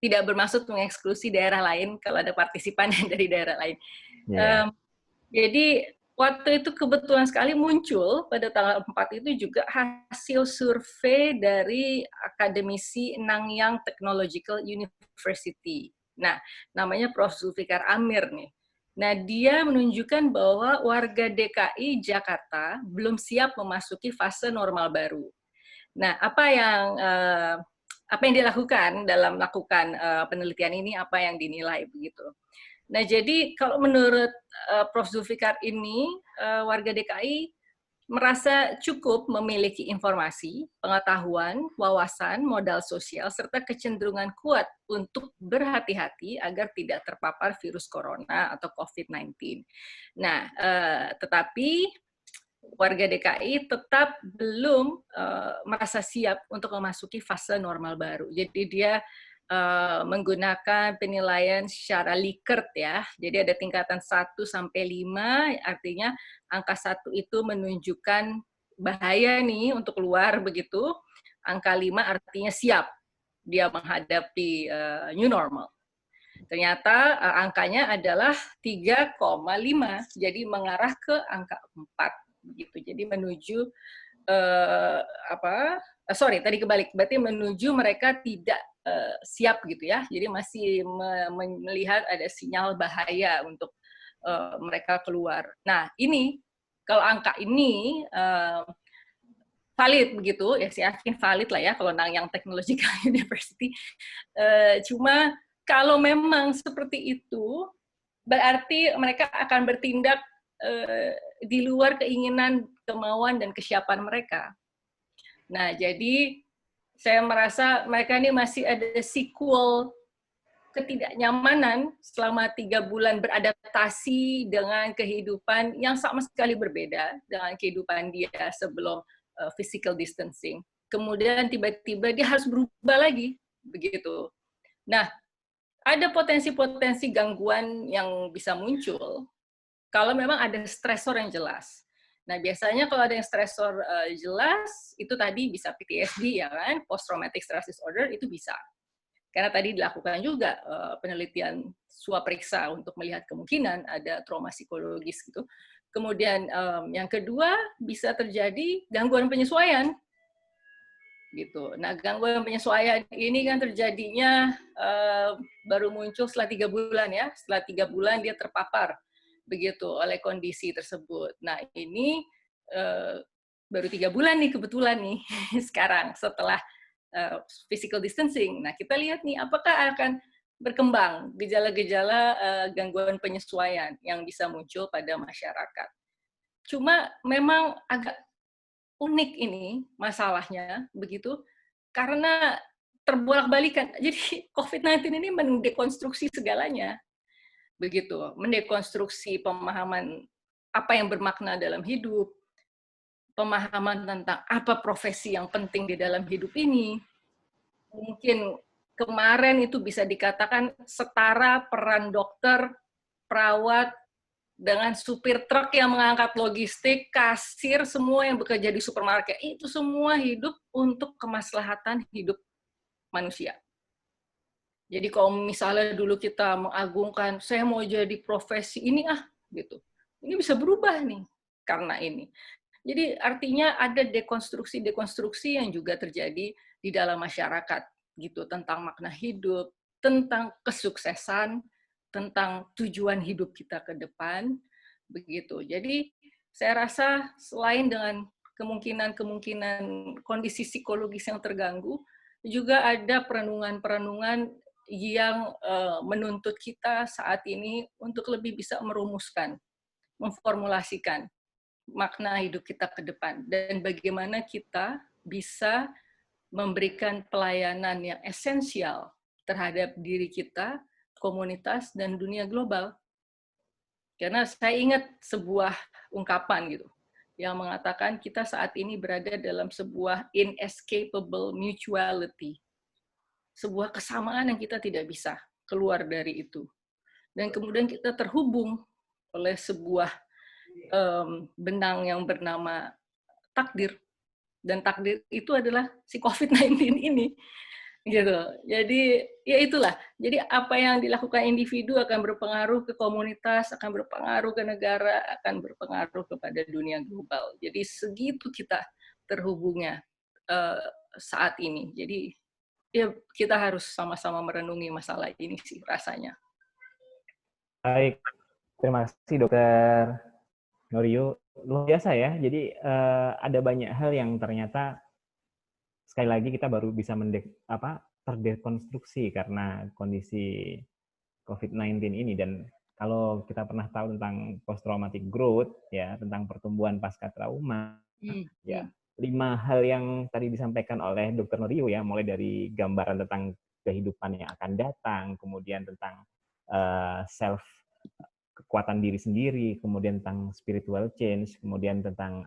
tidak bermaksud mengeksklusi daerah lain kalau ada partisipan dari daerah lain. Yeah. Jadi waktu itu kebetulan sekali muncul pada tanggal 4 itu juga hasil survei dari akademisi Nanyang Technological University. Nah, namanya Prof. Zulfikar Amir nih. Nah, dia menunjukkan bahwa warga DKI Jakarta belum siap memasuki fase normal baru. Nah, apa yang dilakukan dalam melakukan penelitian ini, apa yang dinilai begitu. Nah, jadi kalau menurut Prof. Zulfikar ini, warga DKI merasa cukup memiliki informasi, pengetahuan, wawasan, modal sosial, serta kecenderungan kuat untuk berhati-hati agar tidak terpapar virus corona atau COVID-19. Nah, tetapi warga DKI tetap belum merasa siap untuk memasuki fase normal baru. Jadi dia menggunakan penilaian secara Likert ya. Jadi ada tingkatan 1 sampai 5, artinya angka 1 itu menunjukkan bahaya nih untuk keluar begitu. Angka 5 artinya siap dia menghadapi new normal. Ternyata angkanya adalah 3,5, jadi mengarah ke angka 4 begitu. Jadi menuju tadi kebalik, berarti menuju mereka tidak siap gitu ya. Jadi masih melihat ada sinyal bahaya untuk mereka keluar. Nah, ini kalau angka ini valid begitu, ya saya yakin valid lah ya kalau Nanyang Technological University. Cuma kalau memang seperti itu, berarti mereka akan bertindak di luar keinginan, kemauan, dan kesiapan mereka. Nah, jadi saya merasa mereka ini masih ada sequel ketidaknyamanan selama 3 bulan beradaptasi dengan kehidupan yang sama sekali berbeda dengan kehidupan dia sebelum physical distancing. Kemudian tiba-tiba dia harus berubah lagi, begitu. Nah, ada potensi-potensi gangguan yang bisa muncul kalau memang ada stresor yang jelas. Nah, biasanya kalau ada yang stresor jelas, itu tadi bisa PTSD ya kan, post traumatic stress disorder itu bisa. Karena tadi dilakukan juga penelitian swab periksa untuk melihat kemungkinan ada trauma psikologis gitu. Kemudian yang kedua bisa terjadi gangguan penyesuaian gitu. Nah, gangguan penyesuaian ini kan terjadinya baru muncul setelah 3 bulan ya. Setelah 3 bulan dia terpapar begitu oleh kondisi tersebut. Nah, ini baru 3 bulan nih kebetulan nih sekarang setelah physical distancing. Nah, kita lihat nih apakah akan berkembang gejala-gejala gangguan penyesuaian yang bisa muncul pada masyarakat. Cuma memang agak unik ini masalahnya begitu karena terbolak-balikan. Jadi COVID-19 ini mendekonstruksi segalanya. Begitu, mendekonstruksi pemahaman apa yang bermakna dalam hidup, pemahaman tentang apa profesi yang penting di dalam hidup ini. Mungkin kemarin itu bisa dikatakan setara peran dokter, perawat, dengan supir truk yang mengangkat logistik, kasir, semua yang bekerja di supermarket. Itu semua hidup untuk kemaslahatan hidup manusia. Jadi kalau misalnya dulu kita mengagungkan, saya mau jadi profesi ini gitu. Ini bisa berubah nih karena ini. Jadi artinya ada dekonstruksi yang juga terjadi di dalam masyarakat gitu tentang makna hidup, tentang kesuksesan, tentang tujuan hidup kita ke depan begitu. Jadi saya rasa selain dengan kemungkinan kondisi psikologis yang terganggu, juga ada perenungan-perenungan yang menuntut kita saat ini untuk lebih bisa merumuskan, memformulasikan makna hidup kita ke depan dan bagaimana kita bisa memberikan pelayanan yang esensial terhadap diri kita, komunitas, dan dunia global. Karena saya ingat sebuah ungkapan gitu yang mengatakan kita saat ini berada dalam sebuah inescapable mutuality. Sebuah kesamaan yang kita tidak bisa keluar dari itu. Dan kemudian kita terhubung oleh sebuah benang yang bernama takdir. Dan takdir itu adalah si COVID-19 ini. Gitu. Jadi ya itulah. Jadi apa yang dilakukan individu akan berpengaruh ke komunitas, akan berpengaruh ke negara, akan berpengaruh kepada dunia global. Jadi segitu kita terhubungnya saat ini. Jadi ya kita harus sama-sama merenungi masalah ini sih rasanya. Baik, terima kasih Dokter Norio. Luar biasa ya. Jadi ada banyak hal yang ternyata sekali lagi kita baru bisa terdekonstruksi karena kondisi COVID-19 ini. Dan kalau kita pernah tahu tentang post traumatic growth ya, tentang pertumbuhan pasca trauma, ya 5 hal yang tadi disampaikan oleh Dr. Norio ya, mulai dari gambaran tentang kehidupan yang akan datang, kemudian tentang self kekuatan diri sendiri, kemudian tentang spiritual change, kemudian tentang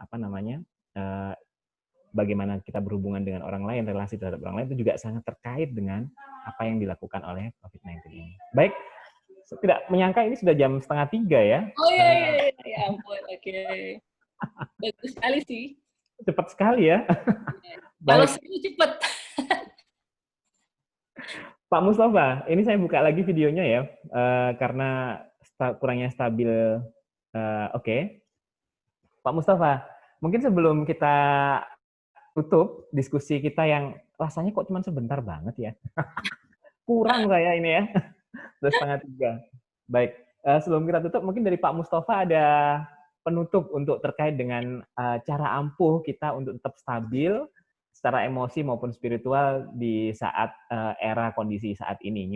bagaimana kita berhubungan dengan orang lain, relasi terhadap orang lain, itu juga sangat terkait dengan apa yang dilakukan oleh COVID-19 ini. Baik, tidak menyangka ini sudah jam 2:30 ya. Oh iya, ya ampun, oke. Bagus sekali sih. Cepat sekali ya. Kalau itu cepat. Pak Mustafa, ini saya buka lagi videonya ya, karena kurangnya stabil. Oke. Pak Mustafa, mungkin sebelum kita tutup diskusi kita yang rasanya kok cuma sebentar banget ya. Kurang saya ini ya. 2:30. Baik, sebelum kita tutup, mungkin dari Pak Mustafa ada penutup untuk terkait dengan cara ampuh kita untuk tetap stabil secara emosi maupun spiritual di saat era kondisi saat ini.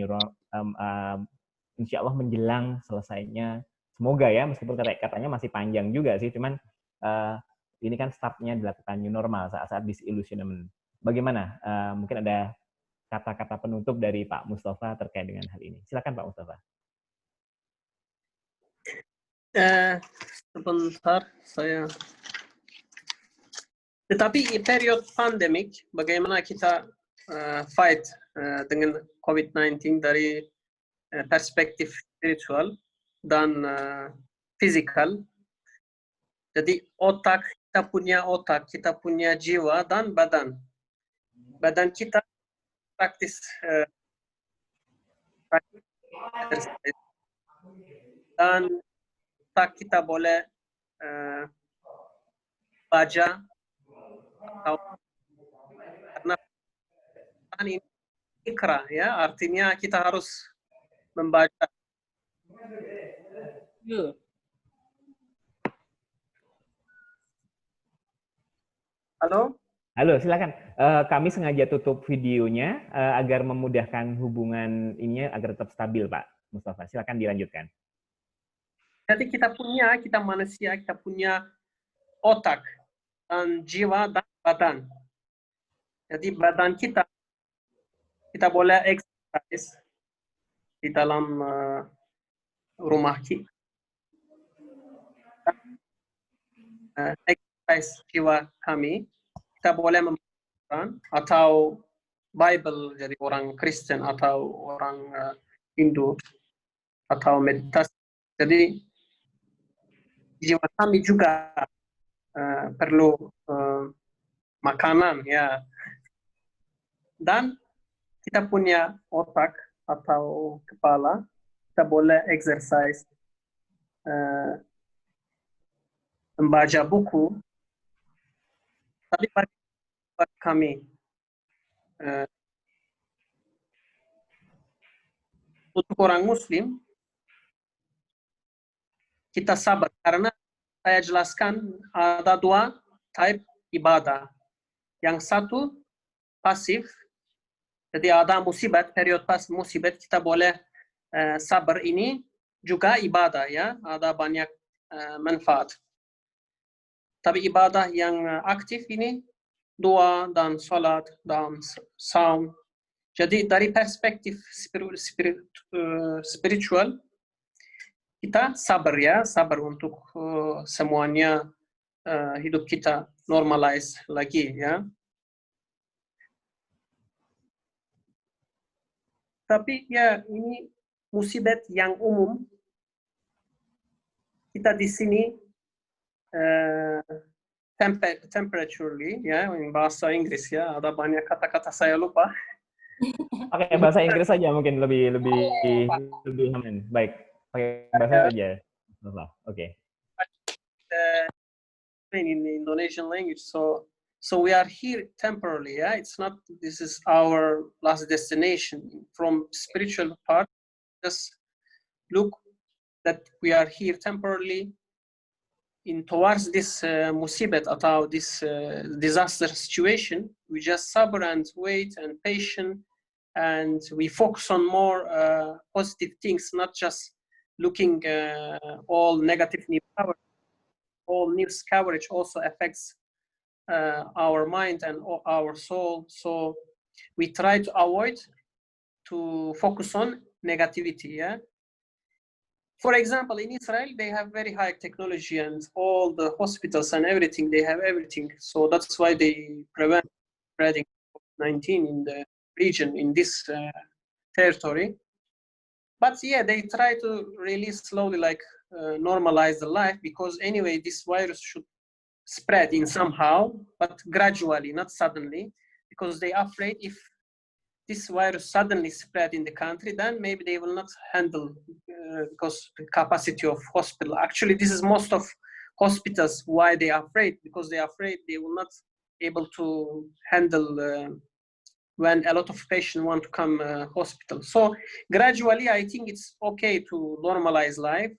Insya Allah menjelang selesainya, semoga ya, meskipun katanya masih panjang juga sih, cuman ini kan startnya dilakukan new normal saat-saat disillusionment. Bagaimana? Mungkin ada kata-kata penutup dari Pak Mustafa terkait dengan hal ini. Silakan Pak Mustafa. Sebentar, saya. Tetapi period pandemic, bagaimana kita fight dengan COVID-19 dari perspektif spiritual dan physical. Jadi kita punya jiwa dan badan. Badan kita praktis exercise, dan otak kita boleh baca atau karena ini ikra, ya, artinya kita harus membaca. Halo? Halo, silakan. Kami sengaja tutup videonya agar memudahkan hubungan ininya agar tetap stabil, Pak Mustafa. Silakan dilanjutkan. Jadi kita manusia, kita punya otak dan jiwa dan badan. Jadi badan kita boleh exercise di dalam rumah kita. Exercise jiwa kami, kita boleh membaca atau Bible dari orang Kristen atau orang Hindu atau meditasi. Jadi jiwa kami juga perlu makanan, ya. Dan kita punya otak atau kepala, kita boleh exercise, membaca buku. Tapi bagi kami, untuk orang Muslim, kita sabar karena saya jelaskan ada dua type ibadah. Yang satu pasif, jadi ada musibat, periode pas musibat kita boleh sabar, ini juga ibadah, ya, ada banyak manfaat. Tapi ibadah yang aktif ini doa dan salat dan saum. Jadi dari perspektif spiritual kita sabar, ya, sabar untuk semuanya hidup kita normalize lagi, ya. Tapi ya ini musibat yang umum. Kita di sini temperaturely, ya, in bahasa Inggris, ya, ada banyak kata-kata saya lupa. Pakai bahasa Inggris saja mungkin lebih aman. Baik, pakai bahasa saja. Oke. In the Indonesian language, so we are here temporarily, yeah. It's not this is our last destination. From spiritual part, just look that we are here temporarily in towards this musibat atau this disaster situation. We just suffer and wait and patient, and we focus on more positive things, not just looking all negative news coverage. All news coverage also affects our mind and our soul. So we try to avoid to focus on negativity, yeah. For example, in Israel, they have very high technology and all the hospitals and everything, they have everything. So that's why they prevent spreading COVID-19 in the region, in this territory. But yeah, they try to really slowly normalize the life, because anyway, this virus should spread in somehow, but gradually, not suddenly, because they are afraid if this virus suddenly spread in the country, then maybe they will not handle because the capacity of hospital. Actually, this is most of hospitals why they are afraid, because they are afraid they will not able to handle when a lot of patients want to come hospital. So gradually, I think it's okay to normalize life,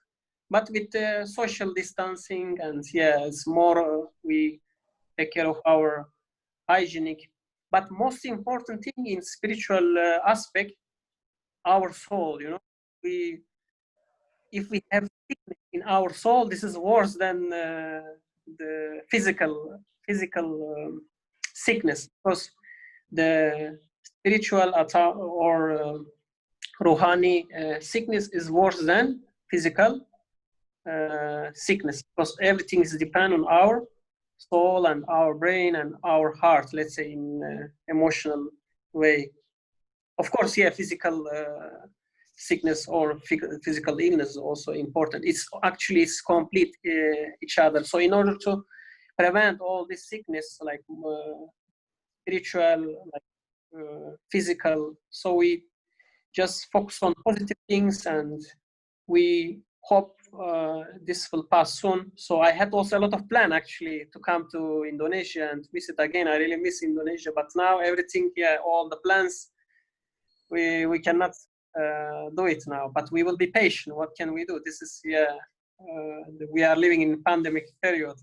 but with social distancing, and yeah, it's more we take care of our hygienic. But most important thing in spiritual aspect, our soul, you know, if we have sickness in our soul, this is worse than the physical sickness, because the spiritual or ruhani sickness is worse than physical sickness, because everything is dependent on our soul and our brain and our heart, let's say, in emotional way. Of course, yeah, physical sickness or physical illness is also important. It's complete each other. So in order to prevent all this sickness, like spiritual, like physical, so we just focus on positive things, and we hope this will pass soon. So I had also a lot of plan actually to come to Indonesia and visit again. I really miss Indonesia, but now everything, all the plans, we cannot do it now. But we will be patient. What can we do? This is we are living in pandemic period.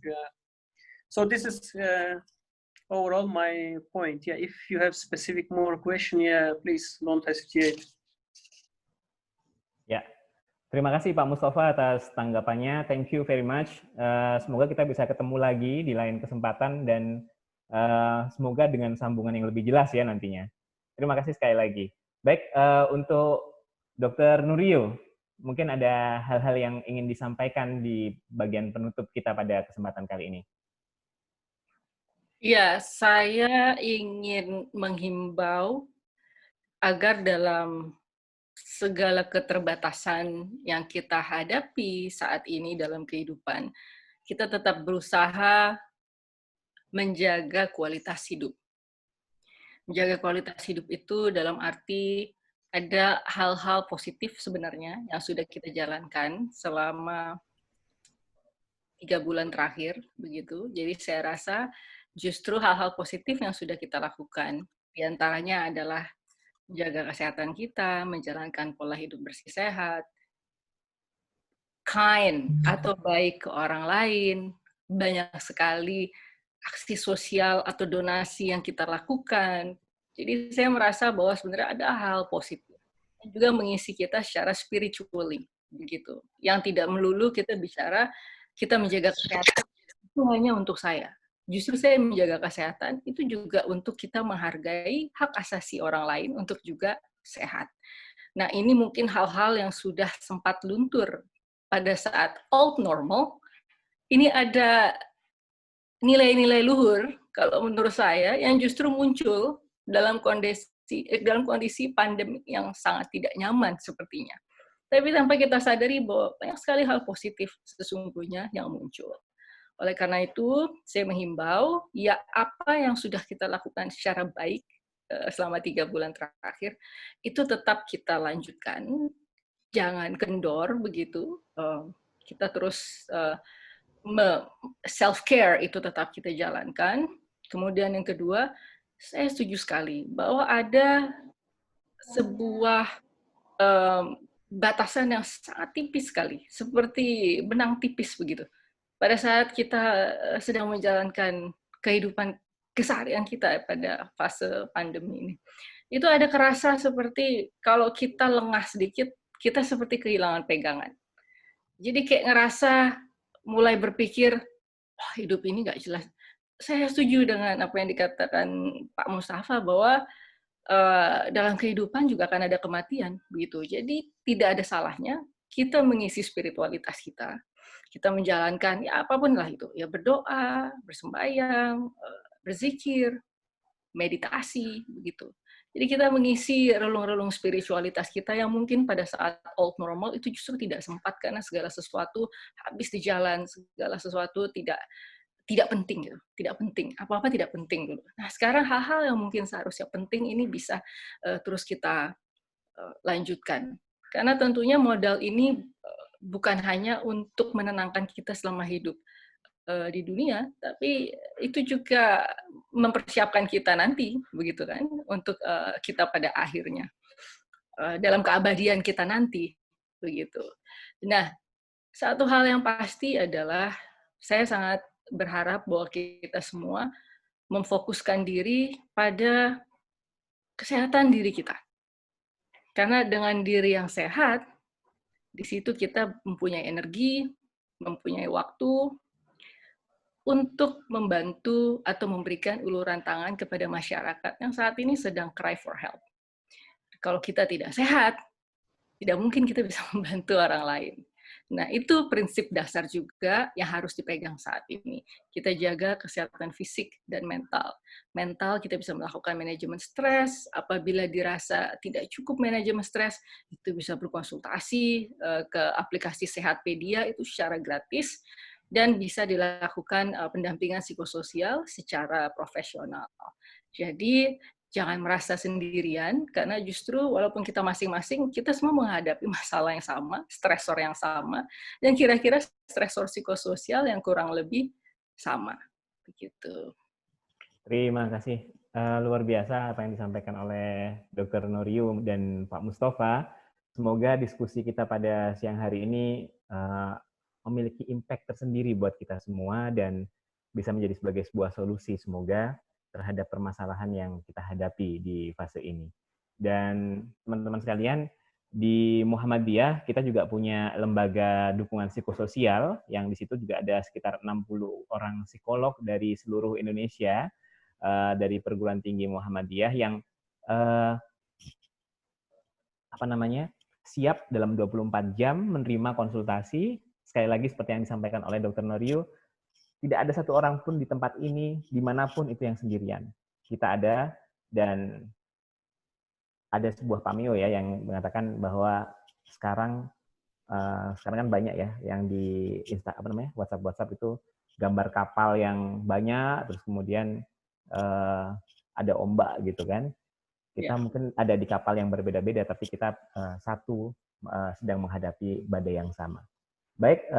So this is overall my point. If you have specific more question, please don't hesitate. Ya, terima kasih Pak Mustafa atas tanggapannya. Thank you very much. Semoga kita bisa ketemu lagi di lain kesempatan dan semoga dengan sambungan yang lebih jelas ya nantinya. Terima kasih sekali lagi. Baik, untuk Dr. Nurio, mungkin ada hal-hal yang ingin disampaikan di bagian penutup kita pada kesempatan kali ini. Ya, saya ingin menghimbau agar dalam segala keterbatasan yang kita hadapi saat ini dalam kehidupan, kita tetap berusaha menjaga kualitas hidup. Menjaga kualitas hidup itu dalam arti ada hal-hal positif sebenarnya yang sudah kita jalankan selama 3 bulan terakhir, begitu. Jadi saya rasa justru hal-hal positif yang sudah kita lakukan, diantaranya adalah menjaga kesehatan kita, menjalankan pola hidup bersih sehat, kind atau baik ke orang lain, banyak sekali aksi sosial atau donasi yang kita lakukan. Jadi saya merasa bahwa sebenarnya ada hal positif yang juga mengisi kita secara spiritually, begitu. Yang tidak melulu kita bicara kita menjaga kesehatan itu hanya untuk saya. Justru saya menjaga kesehatan itu juga untuk kita menghargai hak asasi orang lain untuk juga sehat. Nah, ini mungkin hal-hal yang sudah sempat luntur pada saat old normal. Ini ada nilai-nilai luhur kalau menurut saya yang justru muncul dalam kondisi pandemi yang sangat tidak nyaman sepertinya. Tapi tanpa kita sadari bahwa banyak sekali hal positif sesungguhnya yang muncul. Oleh karena itu, saya menghimbau, ya apa yang sudah kita lakukan secara baik selama 3 bulan terakhir, itu tetap kita lanjutkan. Jangan kendor begitu. Kita terus self-care itu tetap kita jalankan. Kemudian yang kedua, saya setuju sekali bahwa ada sebuah batasan yang sangat tipis sekali, seperti benang tipis begitu. Pada saat kita sedang menjalankan kehidupan keseharian kita pada fase pandemi ini, itu ada kerasa seperti kalau kita lengah sedikit, kita seperti kehilangan pegangan. Jadi kayak ngerasa mulai berpikir, wah hidup ini nggak jelas. Saya setuju dengan apa yang dikatakan Pak Mustafa bahwa dalam kehidupan juga akan ada kematian, begitu. Jadi tidak ada salahnya kita mengisi spiritualitas kita. Kita menjalankan ya apapun lah itu, ya berdoa, bersembahyang, berzikir, meditasi, begitu. Jadi kita mengisi relung-relung spiritualitas kita yang mungkin pada saat old normal itu justru tidak sempat karena segala sesuatu habis di jalan, segala sesuatu tidak penting gitu, tidak penting, apa-apa tidak penting dulu. Nah sekarang hal-hal yang mungkin seharusnya penting ini bisa terus kita lanjutkan. Karena tentunya modal ini bukan hanya untuk menenangkan kita selama hidup di dunia, tapi itu juga mempersiapkan kita nanti, begitu kan, untuk kita pada akhirnya dalam keabadian kita nanti, begitu. Nah, satu hal yang pasti adalah saya sangat berharap bahwa kita semua memfokuskan diri pada kesehatan diri kita. Karena dengan diri yang sehat, di situ kita mempunyai energi, mempunyai waktu untuk membantu atau memberikan uluran tangan kepada masyarakat yang saat ini sedang cry for help. Kalau kita tidak sehat, tidak mungkin kita bisa membantu orang lain. Nah, itu prinsip dasar juga yang harus dipegang saat ini. Kita jaga kesehatan fisik dan mental. Mental kita bisa melakukan manajemen stres, apabila dirasa tidak cukup manajemen stres, itu bisa berkonsultasi ke aplikasi Sehatpedia itu secara gratis, dan bisa dilakukan pendampingan psikososial secara profesional. Jadi, jangan merasa sendirian, karena justru walaupun kita masing-masing, kita semua menghadapi masalah yang sama, stresor yang sama, dan kira-kira stresor psikososial yang kurang lebih sama. Begitu. Terima kasih. Luar biasa apa yang disampaikan oleh Dr. Norium dan Pak Mustafa. Semoga diskusi kita pada siang hari ini memiliki impact tersendiri buat kita semua dan bisa menjadi sebagai sebuah solusi semoga terhadap permasalahan yang kita hadapi di fase ini. Dan teman-teman sekalian, di Muhammadiyah kita juga punya lembaga dukungan psikososial yang di situ juga ada sekitar 60 orang psikolog dari seluruh Indonesia, dari perguruan tinggi Muhammadiyah yang siap dalam 24 jam menerima konsultasi. Sekali lagi seperti yang disampaikan oleh Dr. Norio, tidak ada satu orang pun di tempat ini, dimanapun itu yang sendirian. Kita ada, dan ada sebuah pameo ya yang mengatakan bahwa sekarang kan banyak ya yang di WhatsApp itu gambar kapal yang banyak, terus kemudian ada ombak gitu kan. Kita mungkin ada di kapal yang berbeda-beda, tapi kita sedang menghadapi badai yang sama. Baik,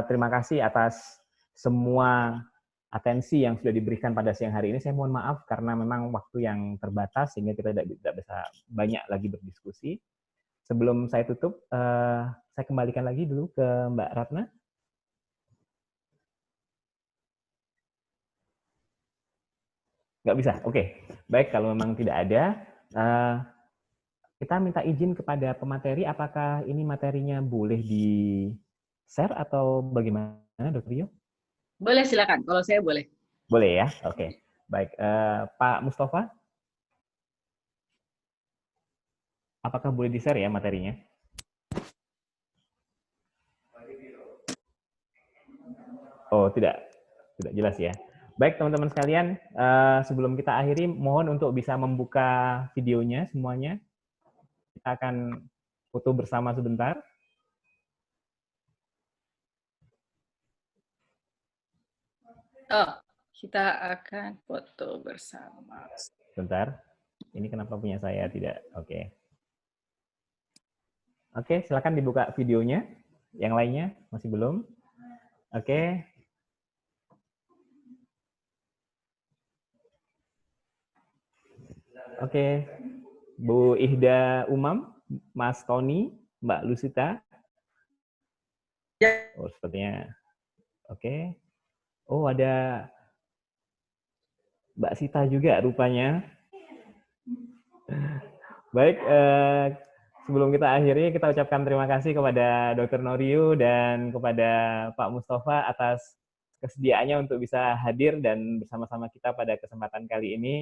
terima kasih atas semua atensi yang sudah diberikan pada siang hari ini. Saya mohon maaf karena memang waktu yang terbatas sehingga kita tidak bisa banyak lagi berdiskusi. Sebelum saya tutup, saya kembalikan lagi dulu ke Mbak Ratna. Nggak bisa? Oke. Baik, kalau memang tidak ada, kita minta izin kepada pemateri, apakah ini materinya boleh di-share atau bagaimana, Dr. Rio? Boleh, silakan. Kalau saya boleh. Boleh ya? Oke. Baik, Pak Mustafa? Apakah boleh di-share ya materinya? Oh, tidak jelas ya. Baik, teman-teman sekalian, sebelum kita akhiri, mohon untuk bisa membuka videonya semuanya. Kita akan foto bersama sebentar. Oh, kita akan foto bersama. Sebentar. Ini kenapa punya saya tidak? Oke. Oke, silakan dibuka videonya. Yang lainnya masih belum? Oke. Oke. Bu Ihda Umam, Mas Tony, Mbak Lusita. Ya. Oh, sepertinya. Oke. Oh, ada Mbak Sita juga rupanya. Baik, sebelum kita akhiri, kita ucapkan terima kasih kepada Dr. Noriu dan kepada Pak Mustafa atas kesediaannya untuk bisa hadir dan bersama-sama kita pada kesempatan kali ini.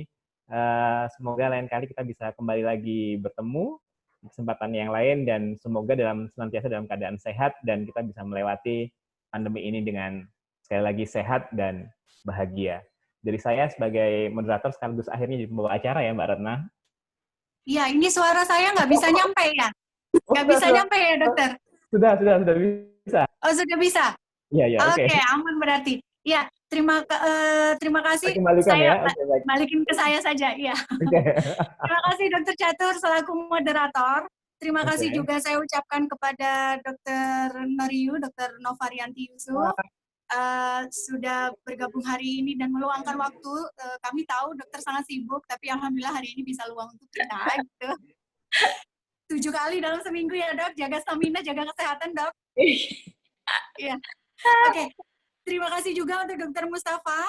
Semoga lain kali kita bisa kembali lagi bertemu di kesempatan yang lain, dan semoga senantiasa dalam keadaan sehat dan kita bisa melewati pandemi ini dengan sekali lagi sehat dan bahagia. Dari saya sebagai moderator sekaligus akhirnya jadi pembawa acara ya, Mbak Ratna. Iya, ini suara saya nggak bisa nyampe ya? Nggak bisa nyampe ya, dokter? Sudah bisa. Oh, sudah bisa? Iya, oke. Oke, aman berarti. Ya, terima kasih. Saya balikin ke saya saja. Iya. Terima kasih Dr. Catur selaku moderator. Terima kasih juga saya ucapkan kepada Dr. Noriu, Dr. Novarianti Yusuf, sudah bergabung hari ini dan meluangkan waktu. Kami tahu dokter sangat sibuk, tapi alhamdulillah hari ini bisa luang untuk kita. Gitu. 7 kali dalam seminggu ya dok, jaga stamina, jaga kesehatan dok. Iya. Oke. Terima kasih juga untuk Dr. Mustafa.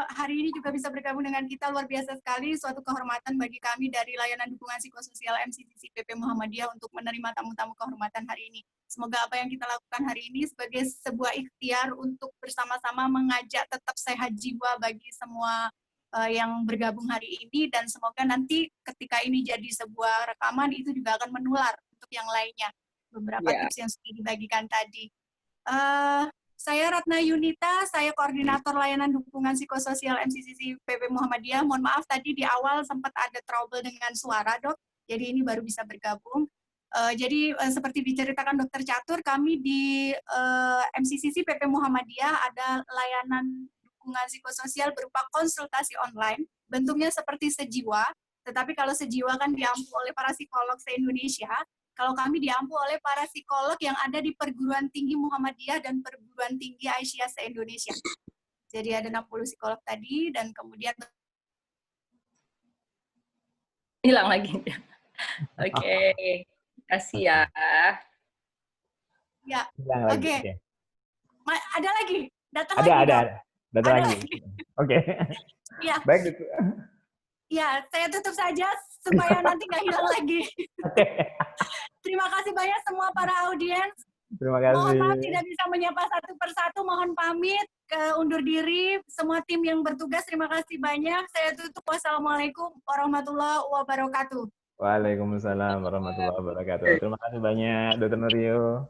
Hari ini juga bisa bergabung dengan kita, luar biasa sekali, suatu kehormatan bagi kami dari Layanan Dukungan Psikososial MCTC PP Muhammadiyah untuk menerima tamu-tamu kehormatan hari ini. Semoga apa yang kita lakukan hari ini sebagai sebuah ikhtiar untuk bersama-sama mengajak tetap sehat jiwa bagi semua yang bergabung hari ini, dan semoga nanti ketika ini jadi sebuah rekaman itu juga akan menular untuk yang lainnya. beberapa Ya. tips yang sudah dibagikan tadi. Saya Ratna Yunita, saya koordinator layanan dukungan psikososial MCCC PP Muhammadiyah. Mohon maaf tadi di awal sempat ada trouble dengan suara, Dok. Jadi ini baru bisa bergabung. Jadi seperti diceritakan Dokter Catur, kami di MCCC PP Muhammadiyah ada layanan dukungan psikososial berupa konsultasi online. Bentuknya seperti sejiwa, tetapi kalau sejiwa kan diampu oleh para psikolog se-Indonesia. Kalau kami diampu oleh para psikolog yang ada di perguruan tinggi Muhammadiyah dan perguruan tinggi Aisyah se-Indonesia. Jadi ada 60 psikolog tadi, dan kemudian Hilang lagi. Oke, kasih ya. ya, Hilang lagi. oke. Oke. Ada lagi? Datang Ada, lagi, ada, Dok? ada. Datang Ada lagi. lagi. Oke. Ya, Baik, itu. ya, saya tutup saja supaya nanti nggak hilang lagi. Oke. Terima kasih banyak semua para audiens. Terima kasih. Mohon maaf tidak bisa menyapa satu persatu, mohon pamit, undur diri. Semua tim yang bertugas, terima kasih banyak. Saya tutup. Wassalamualaikum warahmatullahi wabarakatuh. Waalaikumsalam warahmatullahi wabarakatuh. Terima kasih banyak, Dr. Nurio.